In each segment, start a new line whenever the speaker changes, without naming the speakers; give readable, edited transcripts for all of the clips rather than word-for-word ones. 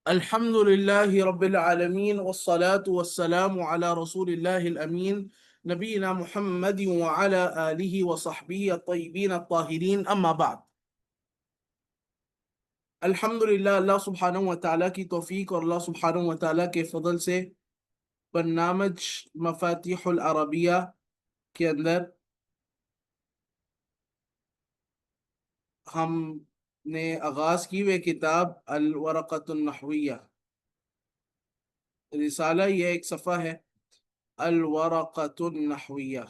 الحمد لله رب العالمين والصلاة والسلام على رسول الله الأمين نبينا محمد وعلى آله وصحبه الطيبين الطاهرين أما بعد. الحمدللہ اللہ سبحانہ و تعالیٰ کی توفیق اور اللہ سبحانہ و تعالیٰ کے فضل سے برنامج مفاتیح العربیہ کے اندر ہم نے آغاز کی ہوئے کتاب الورقۃ النحویہ رسالہ، یہ ایک صفحہ ہے الورقۃ النحویہ،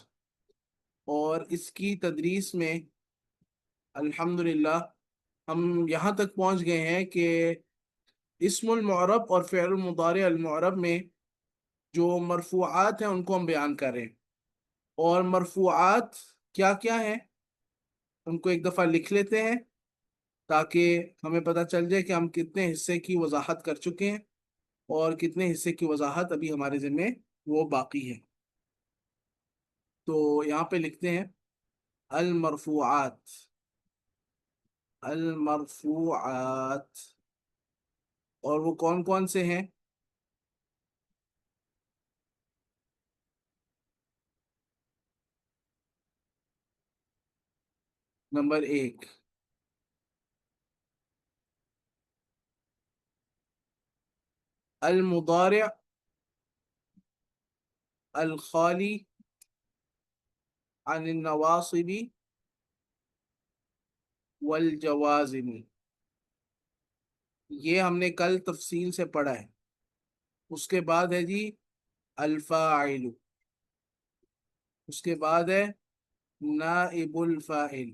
اور اس کی تدریس میں الحمدللہ ہم یہاں تک پہنچ گئے ہیں کہ اسم المعرب اور فعل المضارع المعرب میں جو مرفوعات ہیں ان کو ہم بیان کر رہے ہیں، اور مرفوعات کیا کیا ہیں ان کو ایک دفعہ لکھ لیتے ہیں تاکہ ہمیں پتہ چل جائے کہ ہم کتنے حصے کی وضاحت کر چکے ہیں اور کتنے حصے کی وضاحت ابھی ہمارے ذمہ وہ باقی ہے۔ تو یہاں پہ لکھتے ہیں المرفوعات، المرفوعات، اور وہ کون کون سے ہیں؟ نمبر 1، المضارع الخالی عن النواصب والجوازم، یہ ہم نے کل تفصیل سے پڑھا ہے۔ اس کے بعد ہے جی الفاعل، اس کے بعد ہے نائب الفاعل،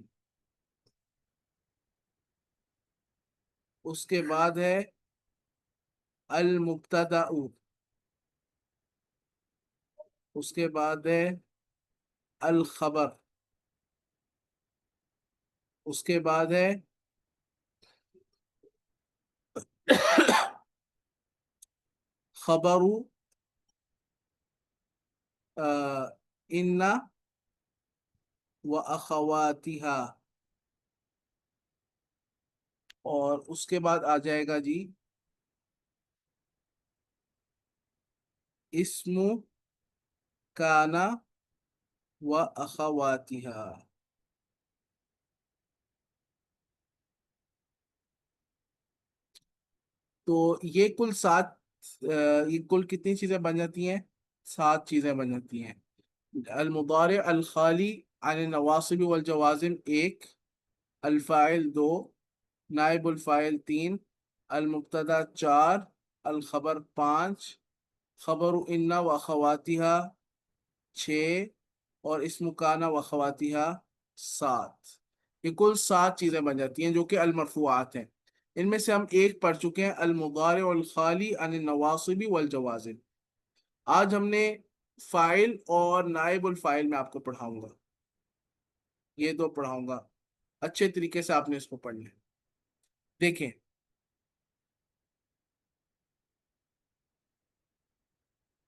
اس کے بعد ہے المبتدأ، اس کے بعد ہے الخبر، اس کے بعد ہے خبر ان و اخواتها، اور اس کے بعد آ جائے گا جی اسم کانا و اخواتها۔ تو یہ کل یہ کل کتنی چیزیں بن جاتی ہیں؟ 7 چیزیں بن جاتی ہیں۔ المضارع الخالی عن النواصب والجوازم 1، الفاعل 2، نائب الفاعل 3، المبتدا 4، الخبر 5، خبر ان و اخواتها 6، اور اسم کان و اخواتها 7۔ یہ کل 7 چیزیں بن جاتی ہیں جو کہ المرفوعات ہیں۔ ان میں سے ہم ایک پڑھ چکے ہیں، المضارع الخالی عن النواصب والجوازم۔ آج ہم نے فاعل اور نائب الفاعل میں آپ کو پڑھاؤں گا، یہ دو پڑھاؤں گا، اچھے طریقے سے آپ نے اس کو پڑھنا ہے۔ دیکھیں،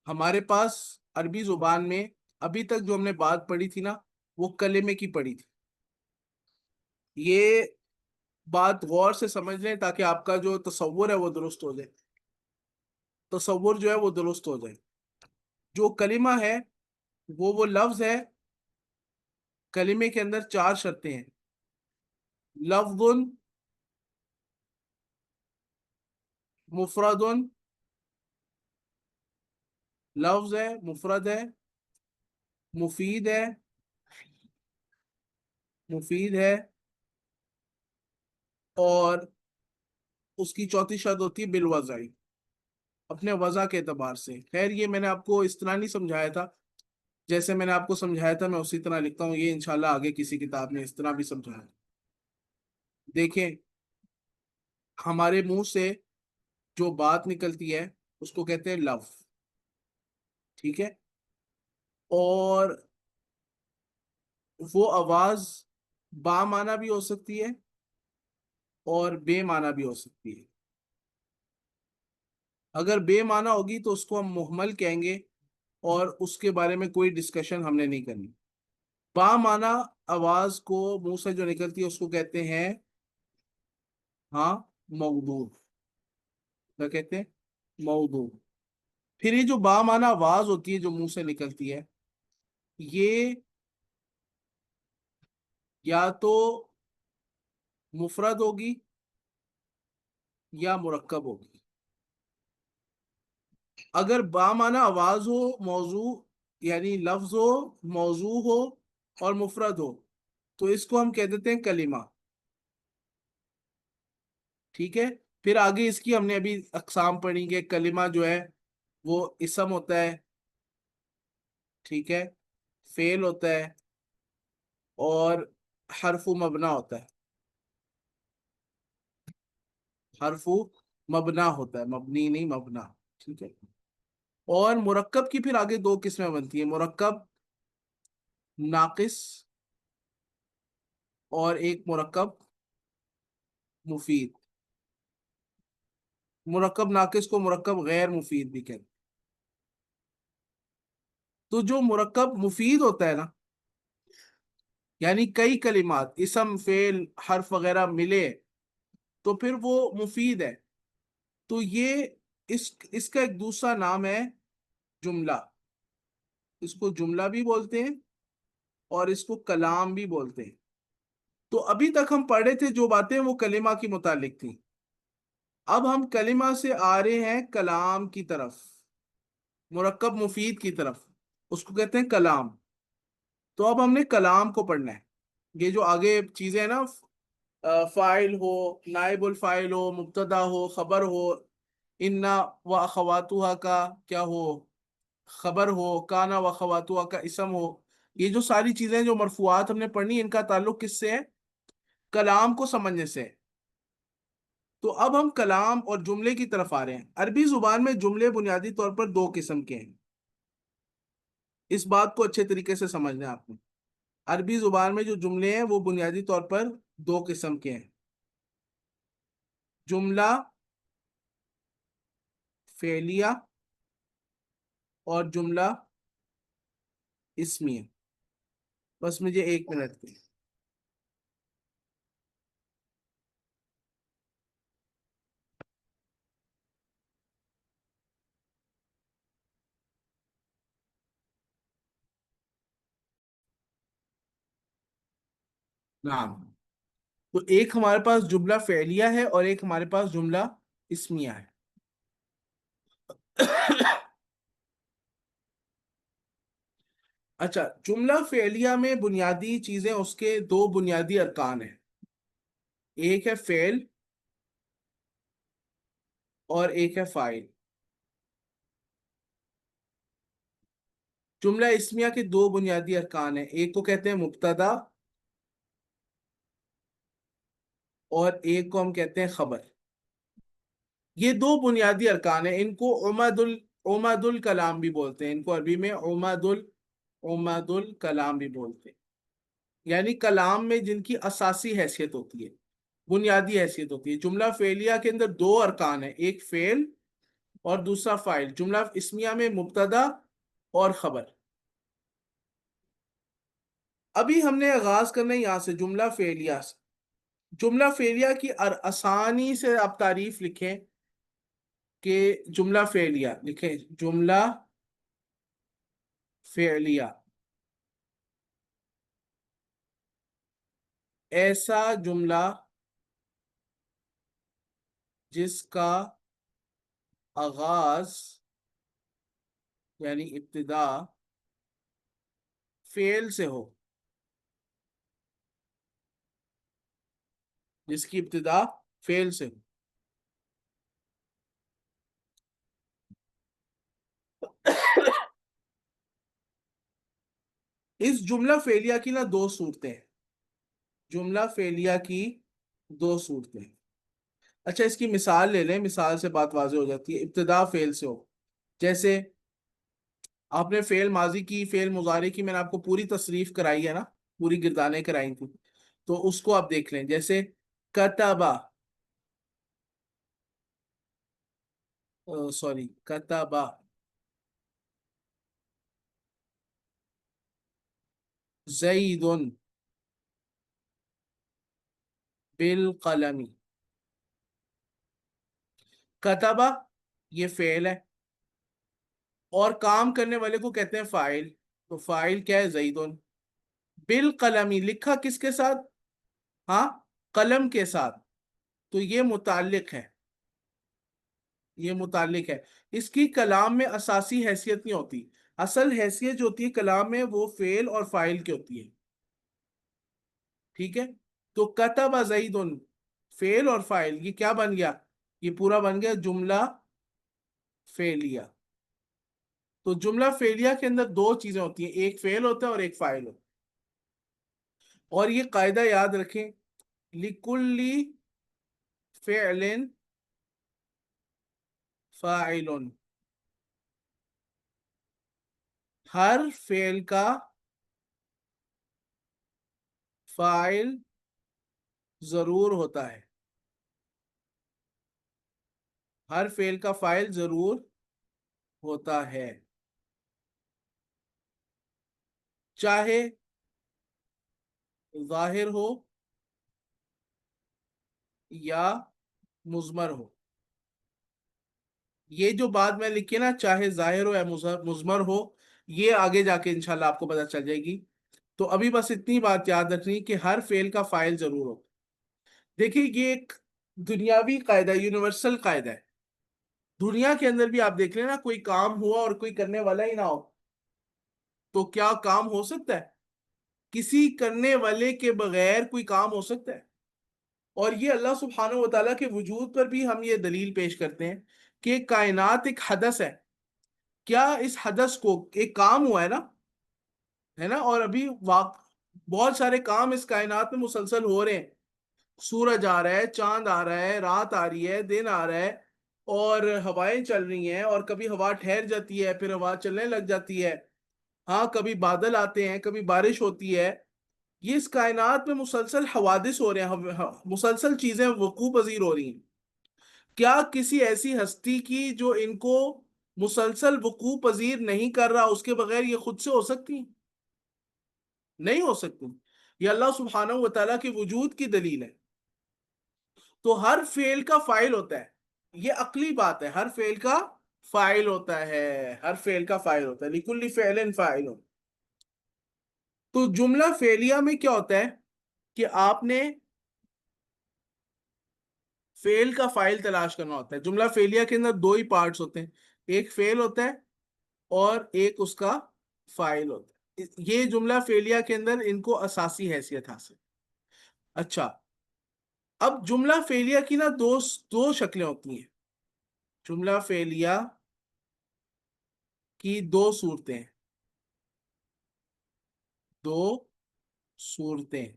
ہمارے پاس عربی زبان میں ابھی تک جو ہم نے بات پڑھی تھی نا، وہ کلمے کی پڑھی تھی۔ یہ بات غور سے سمجھ لیں تاکہ آپ کا جو تصور ہے وہ درست ہو جائے، تصور جو ہے وہ درست ہو جائے۔ جو کلمہ ہے وہ لفظ ہے، کلمے کے اندر 4 شرطیں ہیں۔ لفظ، مفرد، لفظ ہے، مفرد ہے، مفید ہے، مفید ہے، اور اس کی چوتھی شرط ہوتی ہے بالوضعی، اپنے وضع کے اعتبار سے۔ خیر یہ میں نے آپ کو اس طرح نہیں سمجھایا تھا، جیسے میں نے آپ کو سمجھایا تھا میں اسی طرح لکھتا ہوں، یہ انشاءاللہ آگے کسی کتاب میں اس طرح بھی سمجھایا۔ دیکھیں، ہمارے منہ سے جو بات نکلتی ہے اس کو کہتے ہیں لفظ، ٹھیک ہے؟ اور وہ آواز با معنی بھی ہو سکتی ہے اور بے معنی بھی ہو سکتی ہے۔ اگر بے معنی ہوگی تو اس کو ہم محمل کہیں گے اور اس کے بارے میں کوئی ڈسکشن ہم نے نہیں کرنی۔ با معنی آواز کو منہ سے جو نکلتی ہے اس کو کہتے ہیں ہاں موضوع، کیا کہتے ہیں؟ موضوع. پھر یہ جو با معنی آواز ہوتی ہے جو منہ سے نکلتی ہے، یہ یا تو مفرد ہوگی یا مرکب ہوگی. اگر با معنی آواز ہو، موضوع یعنی لفظ ہو، موضوع ہو اور مفرد ہو، تو اس کو ہم کہہ دیتے ہیں کلمہ. ٹھیک ہے. پھر آگے اس کی ہم نے ابھی اقسام پڑھی کہ کلمہ جو ہے وہ اسم ہوتا ہے، ٹھیک ہے، فعل ہوتا ہے اور حرف مبنا ہوتا ہے. حرف مبنا ہوتا ہے، مبنی نہیں، مبنا. ٹھیک ہے. اور مرکب کی پھر آگے دو قسمیں بنتی ہیں، مرکب ناقص اور ایک مرکب مفید. مرکب ناقص کو مرکب غیر مفید بھی کہتے ہیں. تو جو مرکب مفید ہوتا ہے نا، یعنی کئی کلمات اسم فعل حرف وغیرہ ملے تو پھر وہ مفید ہے. تو یہ اس کا ایک دوسرا نام ہے جملہ. اس کو جملہ بھی بولتے ہیں اور اس کو کلام بھی بولتے ہیں. تو ابھی تک ہم پڑھے تھے جو باتیں وہ کلمہ کی متعلق تھیں. اب ہم کلمہ سے آ رہے ہیں کلام کی طرف، مرکب مفید کی طرف. اس کو کہتے ہیں کلام. تو اب ہم نے کلام کو پڑھنا ہے. یہ جو آگے چیزیں ہیں نا، فاعل ہو، نائب الفاعل ہو، مبتدا ہو، خبر ہو، انا و اخواتها کا کیا ہو خبر ہو، کانا و اخواتها کا اسم ہو، یہ جو ساری چیزیں جو مرفوعات ہم نے پڑھنی، ان کا تعلق کس سے ہے؟ کلام کو سمجھنے سے. تو اب ہم کلام اور جملے کی طرف آ رہے ہیں. عربی زبان میں جملے بنیادی طور پر دو قسم کے ہیں. اس بات کو اچھے طریقے سے سمجھنا ہے آپ نے. عربی زبان میں جو جملے ہیں وہ بنیادی طور پر دو قسم کے ہیں، جملہ فعلیہ اور جملہ اسمیہ. بس مجھے ایک منٹ دیں. نعم. تو ایک ہمارے پاس جملہ فعلیہ ہے اور ایک ہمارے پاس جملہ اسمیہ ہے. اچھا، جملہ فعلیہ میں بنیادی چیزیں، اس کے دو بنیادی ارکان ہیں. ایک ہے فعل اور ایک ہے فاعل. جملہ اسمیہ کے دو بنیادی ارکان ہیں، ایک کو کہتے ہیں مبتدا اور ایک کو ہم کہتے ہیں خبر. یہ دو بنیادی ارکان ہیں. ان کو عمد الکلام بھی بولتے ہیں. ان کو عربی میں عمد الکلام بھی بولتے ہیں. یعنی کلام میں جن کی اساسی حیثیت ہوتی ہے، بنیادی حیثیت ہوتی ہے. جملہ فعلیہ کے اندر دو ارکان ہیں، ایک فعل اور دوسرا فاعل. جملہ اسمیہ میں مبتدا اور خبر. ابھی ہم نے آغاز کرنا ہے یہاں سے، جملہ فعلیہ سے. جملہ فعلیہ کی آسانی سے آپ تعریف لکھیں کہ جملہ فعلیہ لکھیں، جملہ فعلیہ ایسا جملہ جس کا آغاز یعنی ابتدا فعل سے ہو، جس کی ابتدا فعل سے ہو. اس جملہ فعلیہ کی نا دو صورتیں ہیں. جملہ فعلیہ کی دو صورتیں. اچھا، اس کی مثال لے لیں، مثال سے بات واضح ہو جاتی ہے. ابتدا فعل سے ہو، جیسے آپ نے فعل ماضی کی، فعل مضارع کی میں نے آپ کو پوری تصریف کرائی ہے نا، پوری گردانیں کرائی تھی. تو اس کو آپ دیکھ لیں، جیسے کتبا، سوری، کتبا زید بالقلم. کتبہ یہ فعل ہے، اور کام کرنے والے کو کہتے ہیں فاعل، تو فاعل کیا ہے؟ زیدن۔ بالقلمی لکھا کس کے ساتھ؟ ہاں، قلم کے ساتھ، تو یہ متعلق ہے، یہ متعلق ہے۔ اس کی کلام میں اساسی حیثیت نہیں ہوتی، اصل حیثیت جو ہوتی ہے کلام میں وہ فعل اور فاعل کی ہوتی ہے، ٹھیک ہے؟ تو کتب زید فعل اور فاعل یہ کیا بن گیا؟ یہ پورا بن گیا جملہ فعلیہ۔ تو جملہ فعلیہ کے اندر دو چیزیں ہوتی ہیں، ایک فعل ہوتا ہے اور ایک فاعل ہوتا ہے، اور یہ قاعدہ یاد رکھیں، لِكُلِّ فعل فاعل، ہر فعل کا فاعل ضرور ہوتا ہے، ہر فعل کا فاعل ضرور ہوتا ہے، چاہے ظاہر ہو یا مضمر ہو۔ یہ جو بات میں لکھی نا، چاہے ظاہر ہو یا مضمر ہو، یہ آگے جا کے انشاءاللہ آپ کو پتہ چل جائے گی۔ تو ابھی بس اتنی بات یاد رکھنی کہ ہر فعل کا فاعل ضرور ہو۔ دیکھیے یہ ایک دنیاوی قاعدہ، یونیورسل قاعدہ ہے، دنیا کے اندر بھی آپ دیکھ لیں نا، کوئی کام ہوا اور کوئی کرنے والا ہی نہ ہو تو کیا کام ہو سکتا ہے؟ کسی کرنے والے کے بغیر کوئی کام ہو سکتا ہے؟ اور یہ اللہ سبحانہ و تعالیٰ کے وجود پر بھی ہم یہ دلیل پیش کرتے ہیں کہ کائنات ایک حدث ہے، کیا اس حدث کو ایک کام ہوا ہے نا، اور ابھی بہت سارے کام اس کائنات میں مسلسل ہو رہے ہیں، سورج آ رہا ہے، چاند آ رہا ہے، رات آ رہی ہے، دن آ رہا ہے، اور ہوائیں چل رہی ہیں، اور کبھی ہوا ٹھہر جاتی ہے پھر ہوا چلنے لگ جاتی ہے، ہاں کبھی بادل آتے ہیں، کبھی بارش ہوتی ہے، یہ اس کائنات میں مسلسل حوادث ہو رہے ہیں، مسلسل چیزیں وقوع پذیر ہو رہی ہیں۔ کیا کسی ایسی ہستی کی جو ان کو مسلسل وقوع پذیر نہیں کر رہا، اس کے بغیر یہ خود سے ہو سکتی ہیں؟ نہیں ہو سکتی۔ یہ اللہ سبحانہ و تعالیٰ کے وجود کی دلیل ہے۔ تو ہر فعل کا فاعل ہوتا ہے، یہ عقلی بات ہے، ہر فعل کا فاعل ہوتا ہے، ہر فعل کا فاعل ہوتا ہے، لِكُلِّ فِعْلٍ فَاعِلٌ۔ تو جملہ فعلیہ میں کیا ہوتا ہے کہ آپ نے فعل کا فاعل تلاش کرنا ہوتا ہے۔ جملہ فعلیہ کے اندر دو ہی پارٹس ہوتے ہیں، ایک فعل ہوتا ہے اور ایک اس کا فاعل ہوتا ہے، یہ جملہ فعلیہ کے اندر ان کو اساسی حیثیت حاصل۔ اچھا، اب جملہ فعلیہ کی نا دو شکلیں ہوتی ہیں، جملہ فعلیہ کی دو صورتیں ہیں، دو صورتیں۔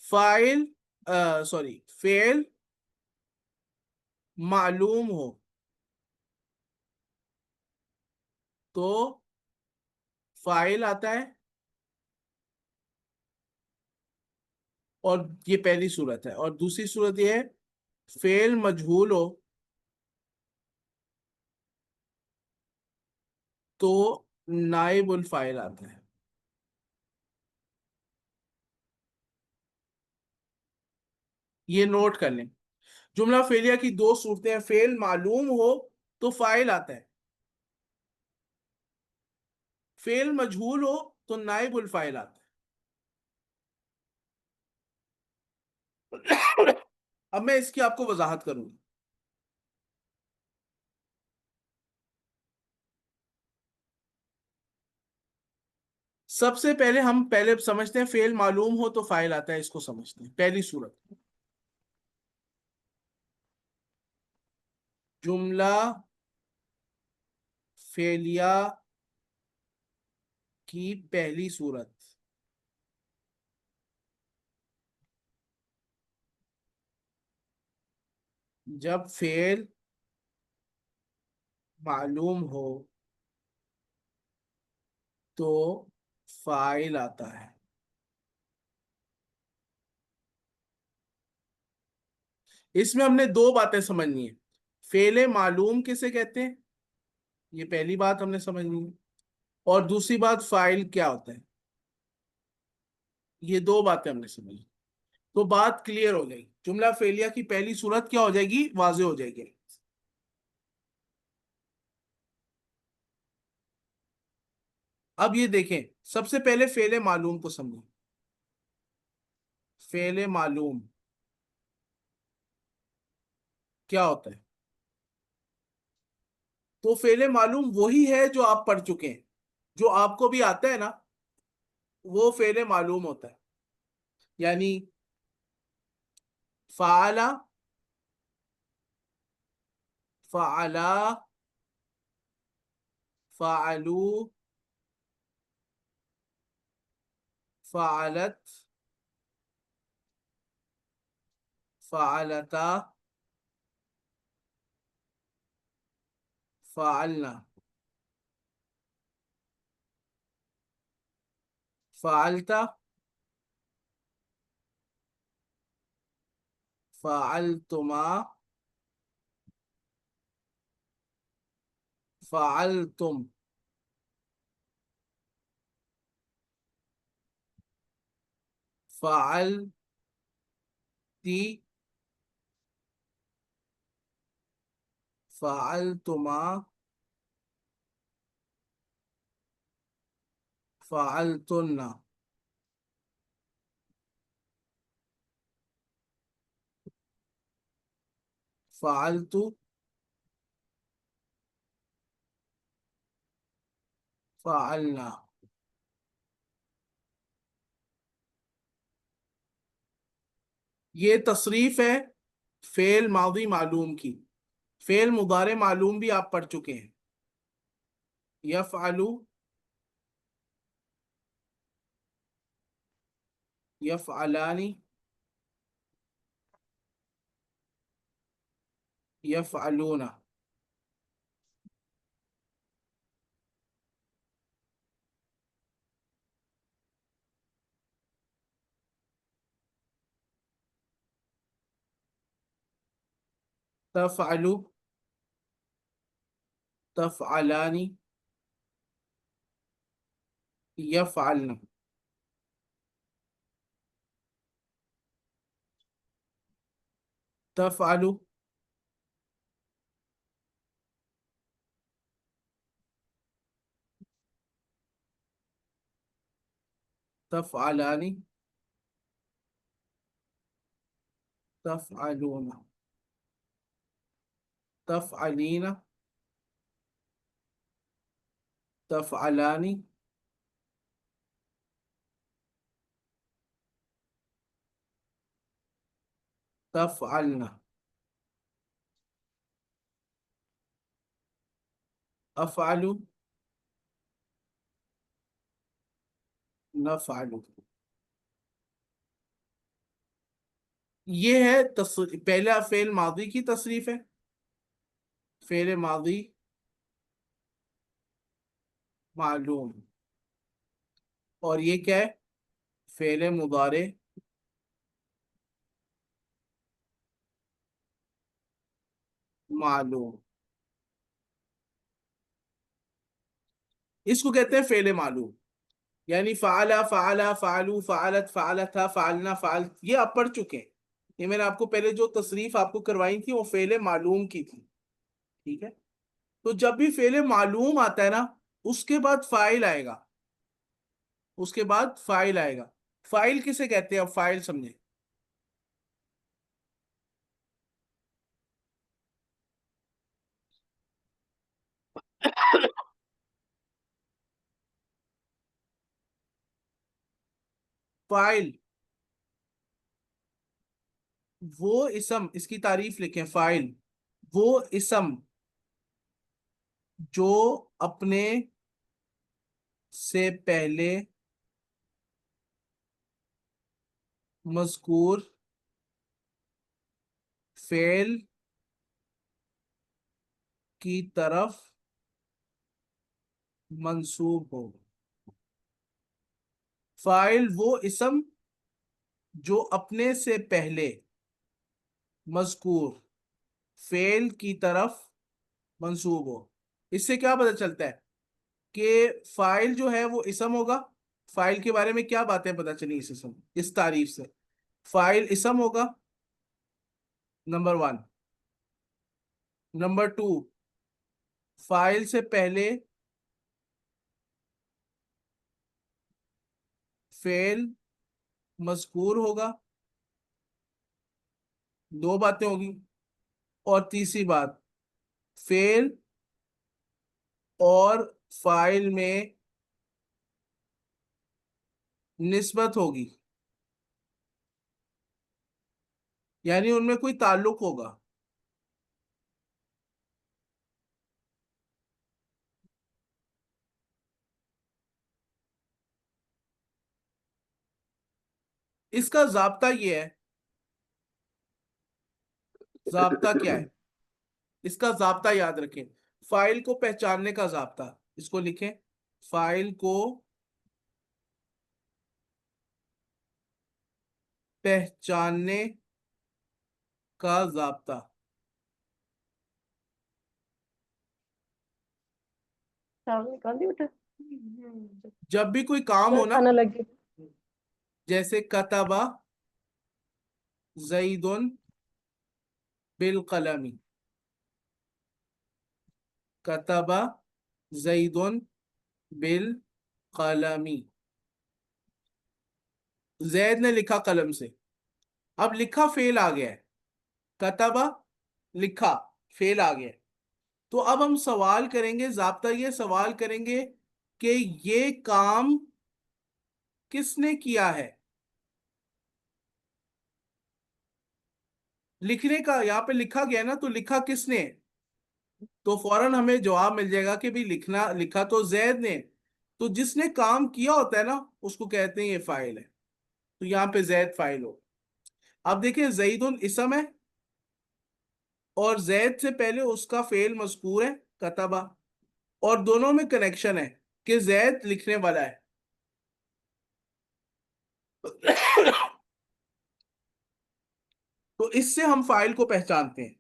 فاعل سوری فعل معلوم ہو تو فاعل آتا ہے، اور یہ پہلی صورت ہے، اور دوسری صورت یہ ہے فعل مجہول ہو تو نائب الفاعل آتا ہے۔ یہ نوٹ کر لیں، جملہ فعلیہ کی دو صورتیں ہیں، فعل معلوم ہو تو فاعل آتا ہے، فعل مجہول ہو تو نائب الفاعل آتا ہے۔ اب میں اس کی آپ کو وضاحت کروں گا۔ سب سے پہلے ہم سمجھتے ہیں فعل معلوم ہو تو فاعل آتا ہے، اس کو سمجھتے ہیں پہلی صورت، جملہ فعلیہ کی پہلی صورت، جب فعل معلوم ہو تو فاعل آتا ہے۔ اس میں ہم نے دو باتیں سمجھنی ہیں، فعل معلوم کسے کہتے ہیں، یہ پہلی بات ہم نے سمجھنی ہے، اور دوسری بات فاعل کیا ہوتا ہے، یہ دو باتیں ہم نے سمجھی۔ تو بات کلیئر ہو جائے گی، جملہ فعلیہ کی پہلی صورت کیا ہو جائے گی؟ واضح ہو جائے گی۔ اب یہ دیکھیں، سب سے پہلے فعل معلوم کو سمجھیں۔ فعل معلوم کیا ہوتا ہے؟ تو فعل معلوم وہی ہے جو آپ پڑھ چکے ہیں، جو آپ کو بھی آتا ہے نا، وہ فعل معلوم ہوتا ہے۔ یعنی فعل، فعلا، فعلو، فعلت، فعلتا، فعلنا، فعلتا، فعلتما، فعلتم، فعلتی، فعلتما، فعلتن۔ فعلت، فعلنا۔ یہ تصریف ہے فعل ماضی معلوم کی۔ فعل مضارع معلوم بھی آپ پڑھ چکے ہیں، یفعلو، یفعلانی، یفعلون۔ تفعلو، تفعلانی، یفعلن۔ تفعلو، تفعلانی، تفعلون، تفعلین، تفعلانی، تفعلن، افعلو، نفعلو۔ یہ ہے پہلا فعل ماضی کی تصریف ہے، فعل ماضی معلوم۔ اور یہ کیا ہے؟ فعل مضارع معلوم۔ اس کو کہتے ہیں فعل معلوم۔ یعنی فعل، فعل، فعلو، فعلت، فعلتھا، فعلنا، فعلت، یہ آپ پڑھ چکے ہیں۔ یہ میں نے آپ کو پہلے جو تصریف آپ کو کروائی تھی وہ فعل معلوم کی تھی، ٹھیک ہے؟ تو جب بھی فعل معلوم آتا ہے نا، اس کے بعد فاعل آئے گا، اس کے بعد فاعل آئے گا۔ فاعل کسے کہتے ہیں؟ اب فاعل سمجھیں۔ فاعل وہ اسم، اس کی تعریف لکھیں، فاعل وہ اسم جو اپنے سے پہلے مذکور فعل کی طرف منسوب ہو۔ فاعل وہ اسم جو اپنے سے پہلے مذکور فعل کی طرف منسوب ہو۔ اس سے کیا پتہ چلتا ہے کہ فاعل جو ہے وہ اسم ہوگا؟ فاعل کے بارے میں کیا باتیں پتہ چلی اس اسم، اس تعریف سے؟ فاعل اسم ہوگا نمبر 1. نمبر 2 فاعل سے پہلے فعل مذکور ہوگا. 2 باتیں ہوگی. اور تیسری بات فعل اور فاعل میں نسبت ہوگی، یعنی ان میں کوئی تعلق ہوگا. اس کا ضابطہ یہ ہے. ضابطہ کیا ہے؟ اس کا ضابطہ یاد رکھیں. فاعل کو پہچاننے کا ضابطہ، اس کو لکھیں. فاعل کو پہچاننے کا ضابطہ.
نکال دی بیٹا.
جب بھی کوئی کام ہو نا،
کھانا لگ گیا.
جیسے کتبہ زید بالقلم، کتبہ زید بالقلم، زید نے لکھا قلم سے. اب لکھا فعل آ گیا ہے، کتبہ لکھا فعل آ گیا ہے. تو اب ہم سوال کریں گے، ضابطہ یہ سوال کریں گے کہ یہ کام کس نے کیا ہے. لکھنے کا یہاں پہ لکھا گیا نا، تو لکھا کس نے؟ تو فوراً ہمیں جواب مل جائے گا کہ بھی لکھا تو زید نے. تو جس نے کام کیا ہوتا ہے نا، اس کو کہتے ہیں یہ فاعل ہے. تو یہاں پہ زید فاعل ہو. اب دیکھیں زید اسم ہے، اور زید سے پہلے اس کا فعل مذکور ہے کتبہ، اور دونوں میں کنیکشن ہے کہ زید لکھنے والا ہے. تو اس سے ہم فاعل کو پہچانتے ہیں.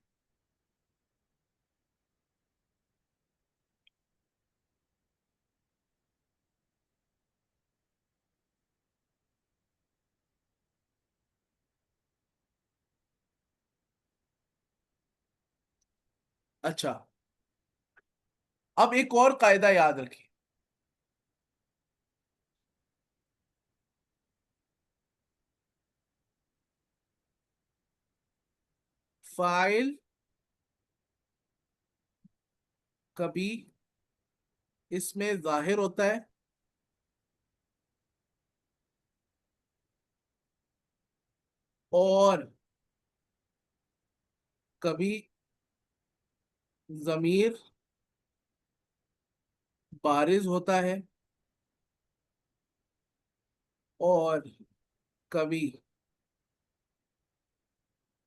اچھا، اب ایک اور قاعدہ یاد رکھیں. فاعل کبھی اس میں ظاہر ہوتا ہے اور کبھی ضمیر بارز ہوتا ہے اور کبھی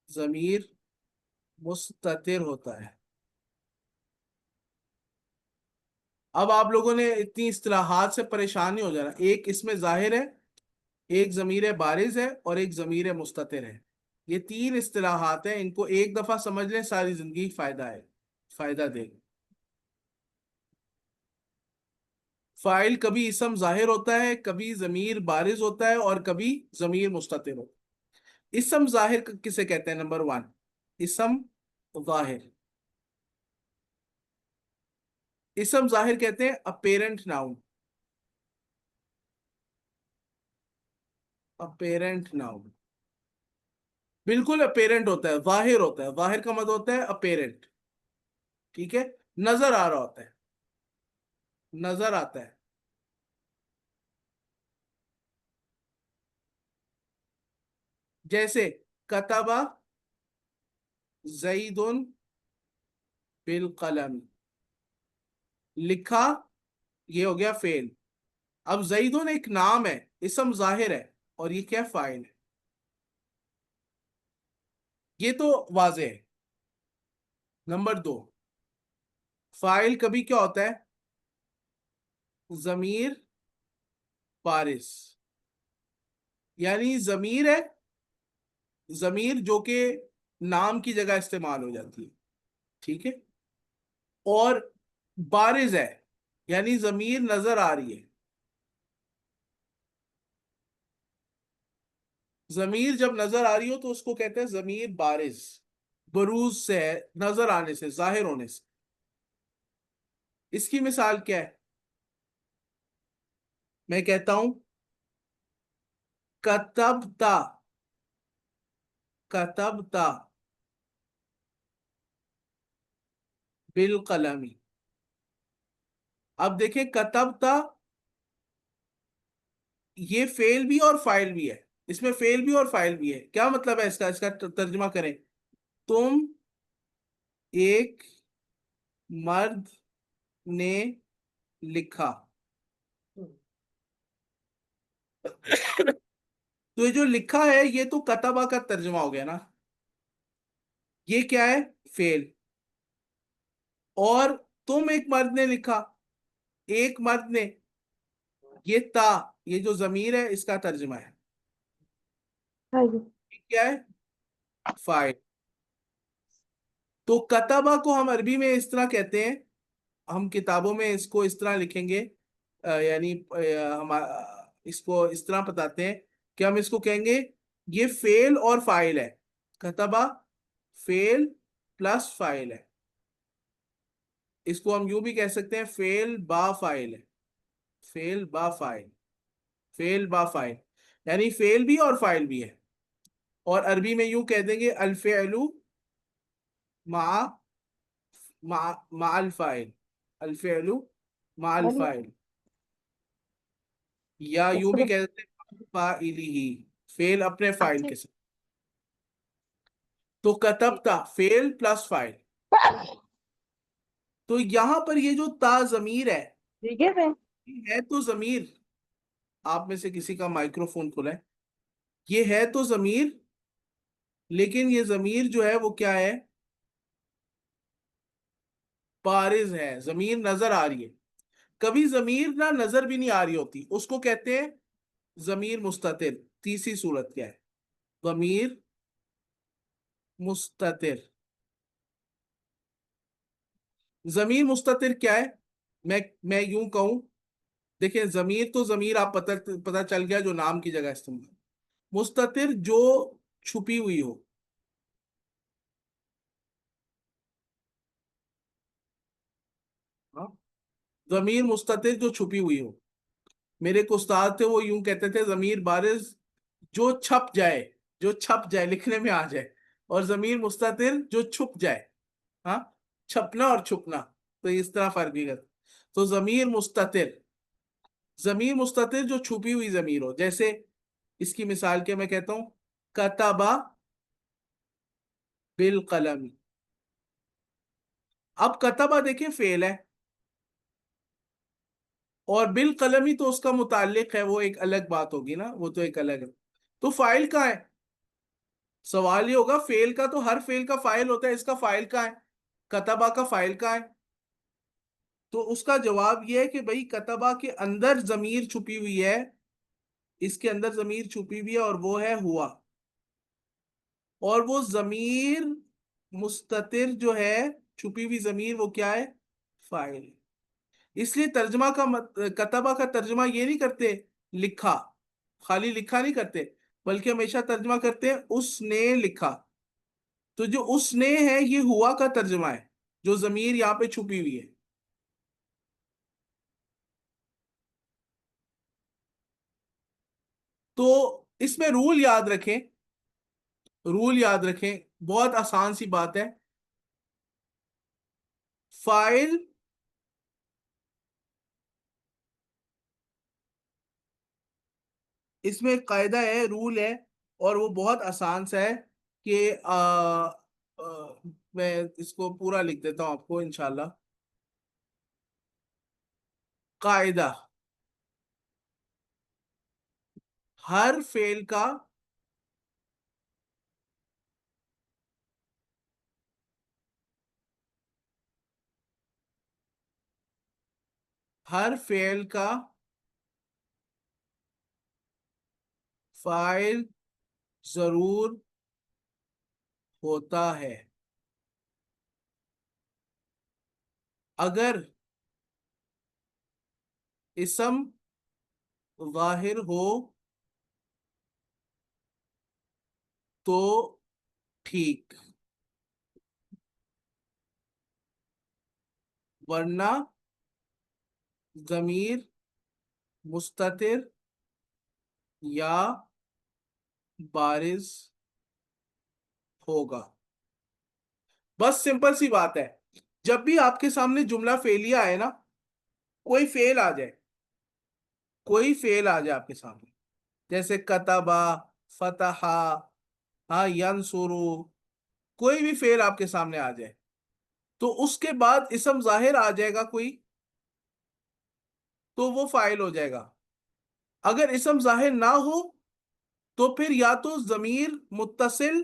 ضمیر مستتر ہوتا ہے. اب آپ لوگوں نے اتنی اصطلاحات سے پریشان نہیں ہو جانا. ایک اس میں ظاہر ہے، ایک ضمیر بارز ہے، اور ایک ضمیر مستتر ہے. یہ 3 اصطلاحات ہیں، ان کو ایک دفعہ سمجھ لیں، ساری زندگی فائدہ دے گا. فاعل کبھی اسم ظاہر ہوتا ہے، کبھی ضمیر بارز ہوتا ہے، اور کبھی ضمیر مستتر ہوتا ہے. اسم ظاہر کسے کہتے ہیں؟ نمبر 1 اسم ظاہر. اسم ظاہر کہتے ہیں اپیرنٹ ناؤن. اپیرنٹ ناؤن بالکل اپیرنٹ ہوتا ہے، ظاہر ہوتا ہے. ظاہر کا مطلب ہوتا ہے اپیرنٹ. ٹھیک ہے، نظر آ رہا ہوتا ہے، نظر آتا ہے. جیسے کتبہ زید بالقلم، لکھا، یہ ہو گیا فعل. اب زیدون ایک نام ہے، اسم ظاہر ہے، اور یہ کیا فاعل ہے. یہ تو واضح ہے. نمبر 2 فاعل کبھی کیا ہوتا ہے؟ ضمیر بارز، یعنی ضمیر ہے، ضمیر جو کہ نام کی جگہ استعمال ہو جاتی ہے. ٹھیک ہے، اور بارز ہے، یعنی ضمیر نظر آ رہی ہے. ضمیر جب نظر آ رہی ہو تو اس کو کہتے ہیں ضمیر بارز، بروز سے ہے، نظر آنے سے، ظاہر ہونے سے. اس کی مثال کیا ہے؟ میں کہتا ہوں کتبتا، کتبتا بالقلم. اب دیکھیں کتبتا یہ فعل بھی اور فاعل بھی ہے، اس میں فعل بھی اور فاعل بھی ہے. کیا مطلب ہے اس کا ترجمہ کریں. تم ایک مرد نے لکھا. تو یہ جو لکھا ہے یہ تو کتبہ کا ترجمہ ہو گیا نا. یہ کیا ہے؟ فعل. اور تم ایک مرد نے لکھا، ایک مرد نے، یہ تا، یہ جو ضمیر ہے اس کا ترجمہ ہے.
ہاں جی.
یہ کیا ہے؟ فاعل. تو کتبہ کو ہم عربی میں اس طرح کہتے ہیں، ہم کتابوں میں اس کو اس طرح لکھیں گے، یعنی ہم اس کو اس طرح بتاتے ہیں کہ ہم اس کو کہیں گے یہ فعل اور فاعل ہے. کتبہ فعل پلس فاعل ہے. اس کو ہم یوں بھی کہہ سکتے ہیں فعل با فاعل ہے. فعل با فاعل، فعل با فاعل، یعنی فعل بھی اور فاعل بھی ہے. اور عربی میں یوں کہہ دیں گے الفعل مع مع الفاعل، الفعل مع
بنی
الفاعل. یا یوں بھی
صرف.
کہہ دیتے ہیں فاعلہ، فعل اپنے فاعل
اچھا.
کے ساتھ. تو کتبتا فعل پلس فاعل. تو یہاں پر یہ جو تا ضمیر ہے،
ٹھیک ہے پھر.
یہ ہے تو ضمیر. آپ میں سے کسی کا مائکرو فون کھلا ہے. یہ ہے تو ضمیر، لیکن یہ ضمیر جو ہے وہ کیا ہے؟ بارز ہے، ضمیر نظر آ رہی ہے. کبھی ضمیر نہ نظر بھی نہیں آ رہی ہوتی، اس کو کہتے ہیں ضمیر مستتر. تیسری صورت کیا ہے؟ ضمیر مستتر. ضمیر مستتر کیا ہے؟ میں یوں کہوں، دیکھیں ضمیر تو ضمیر آپ پتہ چل گیا جو نام کی جگہ استعمال. مستتر جو چھپی ہوئی ہو. ہاں؟ ضمیر مستتر جو چھپی ہوئی ہو. میرے ایک استاد تھے وہ یوں کہتے تھے ضمیر بارز جو چھپ جائے، جو چھپ جائے لکھنے میں آ جائے، اور ضمیر مستتر جو چھپ جائے. ہاں، چھپنا اور چھپنا تو اس طرح فرق بھی کرتا. تو ضمیر مستتر، ضمیر مستتر جو چھپی ہوئی ضمیر ہو. جیسے اس کی مثال کے میں کہتا ہوں کتبہ بالقلم. اب کتبہ دیکھیں فعل ہے، اور بالقلمی تو اس کا متعلق ہے، وہ ایک الگ بات ہوگی نا، وہ تو ایک الگ ہے. تو فاعل کہاں ہے؟ سوال یہ ہوگا فعل کا تو ہر فعل کا فاعل ہوتا ہے، اس کا فاعل کہاں ہے؟ کتبہ کا فاعل کہاں ہے؟ تو اس کا جواب یہ ہے کہ بھئی کتبہ کے اندر ضمیر چھپی ہوئی ہے، اس کے اندر ضمیر چھپی ہوئی ہے اور وہ ہے ہوا. اور وہ ضمیر مستتر جو ہے، چھپی ہوئی ضمیر، وہ کیا ہے؟ فاعل. اس لیے ترجمہ کا کتبہ کا ترجمہ یہ نہیں کرتے لکھا، خالی لکھا نہیں کرتے، بلکہ ہمیشہ ترجمہ کرتے ہیں اس نے لکھا. تو جو اس نے ہے یہ ہوا کا ترجمہ ہے، جو ضمیر یہاں پہ چھپی ہوئی ہے. تو اس میں رول یاد رکھیں، رول یاد رکھیں، بہت آسان سی بات ہے. فاعل اس میں ایک قاعدہ ہے، رول ہے، اور وہ بہت آسان سا ہے کہ میں اس کو پورا لکھ دیتا ہوں آپ کو انشاءاللہ. قاعدہ: ہر فعل کا ہر فعل کا فاعل ضرور ہوتا ہے اگر اسم ظاہر ہو تو ٹھیک، ورنہ ضمیر مستتر یا بارز ہوگا. بس سمپل سی بات ہے. جب بھی آپ کے سامنے جملہ فعلیہ آئے نا، کوئی فعل آ جائے، کوئی فعل آ جائے آپ کے سامنے، جیسے کتبا، فتحا، ہاں، ینصرو، کوئی بھی فعل آپ کے سامنے آ جائے تو اس کے بعد اسم ظاہر آ جائے گا کوئی، تو وہ فاعل ہو جائے گا. اگر اسم ظاہر نہ ہو تو پھر یا تو ضمیر متصل،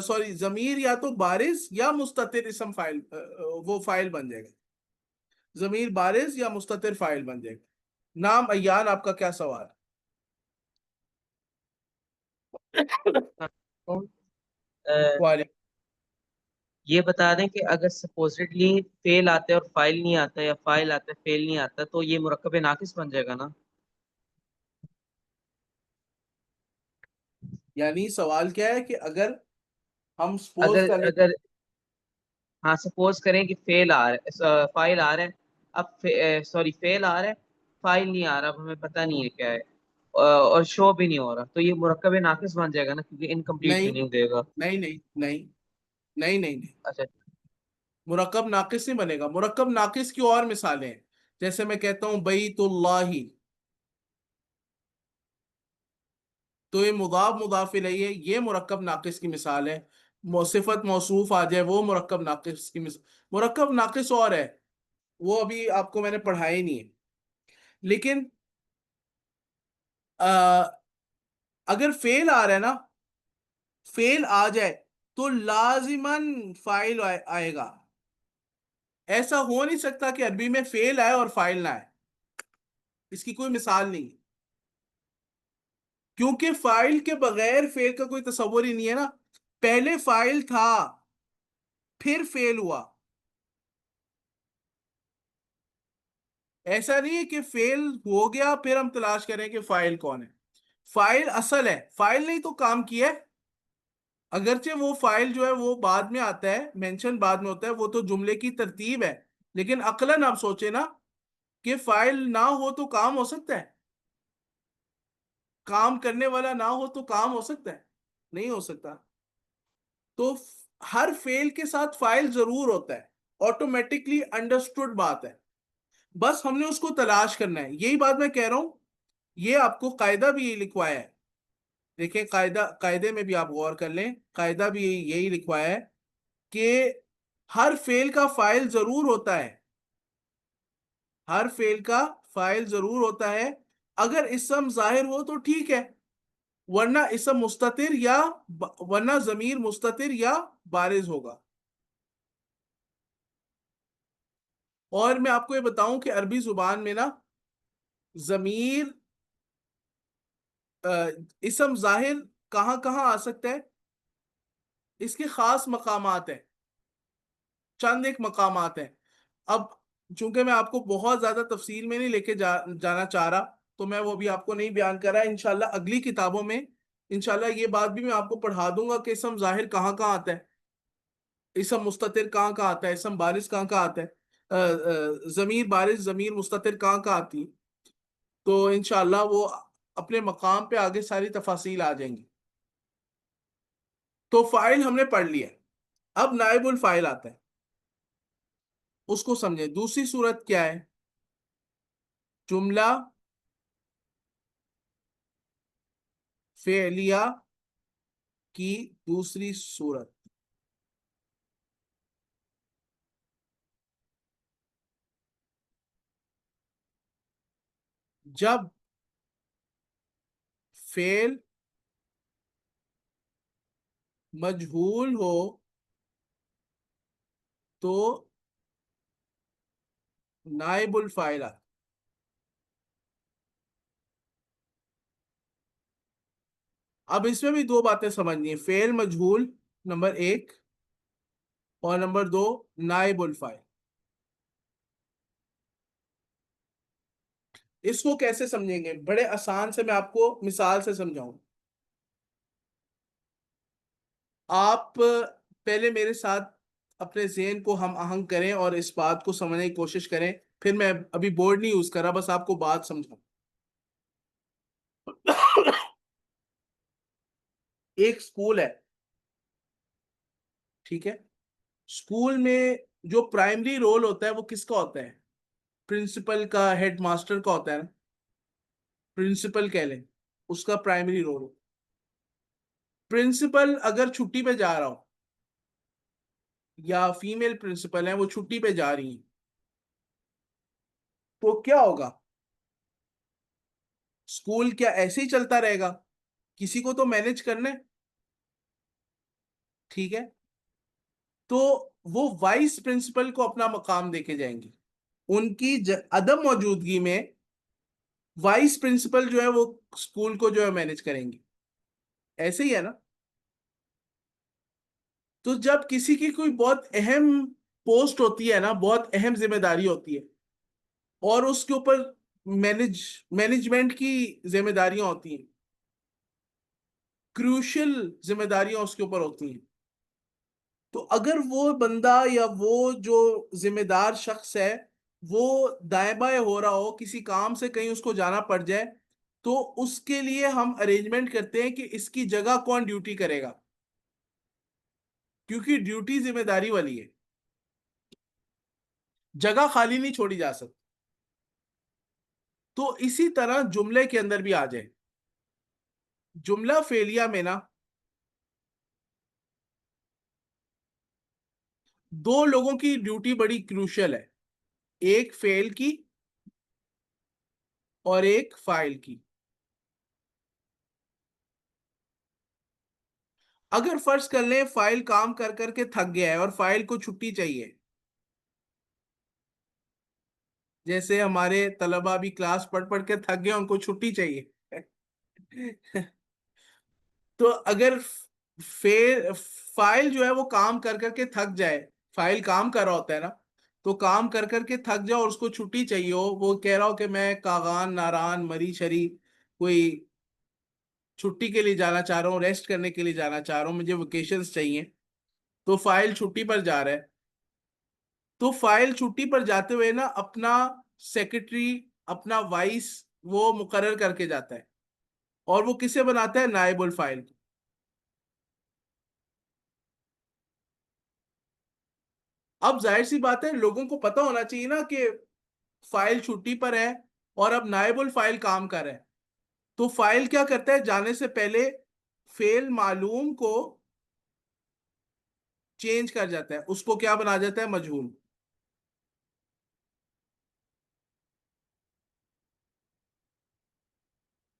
سوری، ضمیر یا تو بارز یا مستتر اسم فاعل، وہ فاعل بن جائے گا. ضمیر بارز یا مستتر فاعل بن جائے گا. نام ایان، آپ کا کیا سوال؟ وعلیکم.
یہ بتا دیں کہ اگر سپوزٹلی فیل آتا ہے اور فائل نہیں آتا، یا فائل آتا ہے فیل نہیں آتا، تو یہ مرکب ناقص بن جائے گا نا؟
یعنی سوال کیا ہے کہ اگر ہم سپوز
اگر
کر لیں.
اگر ہاں سپوز کریں کہ فیل آ رہا ہے، فائل آ رہا ہے، اب سوری فیل آ رہا ہے، فائل نہیں آ رہا، اب ہمیں پتہ نہیں ہے کیا ہے، اور شو بھی نہیں ہو رہا، تو یہ مرکب ناقص بن جائے گا نا، کیونکہ انکمپلیٹ
نہیں
میننگ دے گا.
نہیں نہیں نہیں نہیں نہیں نہیں،
اچھا.
مرکب ناقص نہیں بنے گا. مرکب ناقص کی اور مثالیں ہیں. جیسے میں کہتا ہوں بیت اللہ، تو یہ مضاف مضاف الیہ، یہ مرکب ناقص کی مثال ہے. صفت موصوف آ جائے، وہ مرکب ناقص کی مثال. مرکب ناقص اور ہے، وہ ابھی آپ کو میں نے پڑھایا ہی نہیں ہے. لیکن اگر فعل آ رہا ہے نا، فعل آ جائے تو لازماً فاعل آئے گا. ایسا ہو نہیں سکتا کہ عربی میں فعل آئے اور فاعل نہ آئے. اس کی کوئی مثال نہیں، کیونکہ فاعل کے بغیر فعل کا کوئی تصور ہی نہیں ہے نا. پہلے فاعل تھا، پھر فعل ہوا. ایسا نہیں ہے کہ فعل ہو گیا پھر ہم تلاش کریں کہ فاعل کون ہے. فاعل اصل ہے، فاعل نہیں تو کام کیا ہے. اگرچہ وہ فاعل جو ہے وہ بعد میں آتا ہے، مینشن بعد میں ہوتا ہے، وہ تو جملے کی ترتیب ہے. لیکن عقلاً آپ سوچیں نا کہ فاعل نہ ہو تو کام ہو سکتا ہے؟ کام کرنے والا نہ ہو تو کام ہو سکتا ہے؟ نہیں ہو سکتا. تو ہر فعل کے ساتھ فاعل ضرور ہوتا ہے، آٹومیٹکلی انڈرسٹوڈ بات ہے. بس ہم نے اس کو تلاش کرنا ہے. یہی بات میں کہہ رہا ہوں. یہ آپ کو قاعدہ بھی یہی لکھوایا ہے. دیکھیں قاعدے میں بھی آپ غور کر لیں، قاعدہ بھی یہی لکھوایا ہے کہ ہر فعل کا فاعل ضرور ہوتا ہے. ہر فعل کا فاعل ضرور ہوتا ہے. اگر اسم ظاہر ہو تو ٹھیک ہے، ورنہ اسم مستتر یا ورنہ ضمیر مستتر یا بارز ہوگا. اور میں آپ کو یہ بتاؤں کہ عربی زبان میں نا ضمیر اسم ظاہر کہاں کہاں آ سکتا ہے، اس کے خاص مقامات ہیں. چند ایک مقامات ہیں. اب چونکہ میں آپ کو بہت زیادہ تفصیل میں نہیں لے کے جانا چاہ رہا، تو میں وہ بھی آپ کو نہیں بیان کر رہا. انشاءاللہ اگلی کتابوں میں انشاءاللہ یہ بات بھی میں آپ کو پڑھا دوں گا کہ اسم ظاہر کہاں کہاں آتا ہے، اسم مستتر کہاں کہاں آتا ہے، اسم بارز کہاں کہاں آتا ہے، ضمیر بارز ضمیر مستتر کہاں کہاں آتی ہے. تو انشاءاللہ وہ اپنے مقام پہ آگے ساری تفاصیل آ جائیں گی. تو فاعل ہم نے پڑھ لیا. اب نائب الفاعل آتا ہے، اس کو سمجھیں. دوسری صورت کیا ہے؟ جملہ فعلیہ کی دوسری صورت. جب فعل مجہول ہو تو نائب الفاعل آتا ہے. اب اس میں بھی دو باتیں سمجھنی ہیں: فعل مجہول نمبر ایک، اور نمبر دو نائب الفاعل. اس کو کیسے سمجھیں گے؟ بڑے آسان سے میں آپ کو مثال سے سمجھاؤں. آپ پہلے میرے ساتھ اپنے ذہن کو ہم آہنگ کریں اور اس بات کو سمجھنے کی کوشش کریں، پھر میں ابھی بورڈ نہیں یوز کر رہا، بس آپ کو بات سمجھاؤں۔ ایک سکول ہے، ٹھیک ہے؟ سکول میں جو پرائمری رول ہوتا ہے وہ کس کا ہوتا ہے؟ پرنسپل کا، ہیڈ ماسٹر کا ہوتا ہے نا، پرنسپل کہہ لیں، اس کا پرائمری رول ہو۔ پرنسپل اگر چھٹی پہ جا رہا ہو، یا فیمیل پرنسپل ہیں وہ چھٹی پہ جا رہی ہیں، تو کیا ہوگا؟ سکول کیا ایسے ہی چلتا رہے گا؟ کسی کو تو مینج کرنا ہے، ٹھیک ہے؟ تو وہ وائس پرنسپل کو اپنا مقام دے کے جائیں گے، ان کی عدم موجودگی میں وائس پرنسپل جو ہے وہ اسکول کو جو ہے مینج کریں گے، ایسے ہی ہے نا؟ تو جب کسی کی کوئی بہت اہم پوسٹ ہوتی ہے نا، بہت اہم ذمہ داری ہوتی ہے، اور اس کے اوپر مینجمنٹ کی ذمہ داریاں ہوتی ہیں، کروشل ذمہ داریاں اس کے اوپر ہوتی ہیں، تو اگر وہ بندہ یا وہ جو ذمہ دار شخص ہے وہ دائیں بائیں ہو رہا ہو، کسی کام سے کہیں اس کو جانا پڑ جائے، تو اس کے لیے ہم ارینجمنٹ کرتے ہیں کہ اس کی جگہ کون ڈیوٹی کرے گا، کیونکہ ڈیوٹی ذمہ داری والی ہے، جگہ خالی نہیں چھوڑی جا سکتی۔ تو اسی طرح جملے کے اندر بھی آ جائے، جملہ فعلیہ میں نا دو لوگوں کی ڈیوٹی بڑی کروشل ہے، ایک فعل کی اور ایک فاعل کی۔ اگر فرض کر لیں فاعل کام کر کر کے تھک گیا ہے اور فاعل کو چھٹی چاہیے، جیسے ہمارے طلبہ بھی کلاس پڑھ پڑھ کے تھک گئے، ان کو چھٹی چاہیے تو اگر فائل جو ہے وہ کام کر کر کے تھک جائے، فائل کام کر رہا ہوتا ہے نا، تو کام کر کر کے تھک جائے اور اس کو چھٹی چاہیے ہو، وہ کہہ رہا ہو کہ میں کاغان ناران مری شری کوئی چھٹی کے لیے جانا چاہ رہا ہوں، ریسٹ کرنے کے لیے جانا چاہ رہا ہوں، مجھے ویکیشنز چاہیے، تو فائل چھٹی پر جا رہا ہے، تو فائل چھٹی پر جاتے ہوئے نا اپنا سیکرٹری، اپنا وائس وہ مقرر کر کے جاتا ہے، اور وہ کسے بناتا ہے؟ نائب الفائل کو۔ اب ظاہر سی بات ہے لوگوں کو پتہ ہونا چاہیے نا کہ فائل چھٹی پر ہے اور اب نائب الفائل کام کر رہا ہے، تو فائل کیا کرتا ہے؟ جانے سے پہلے فعل معلوم کو چینج کر جاتا ہے، اس کو کیا بنا جاتا ہے؟ مجہول۔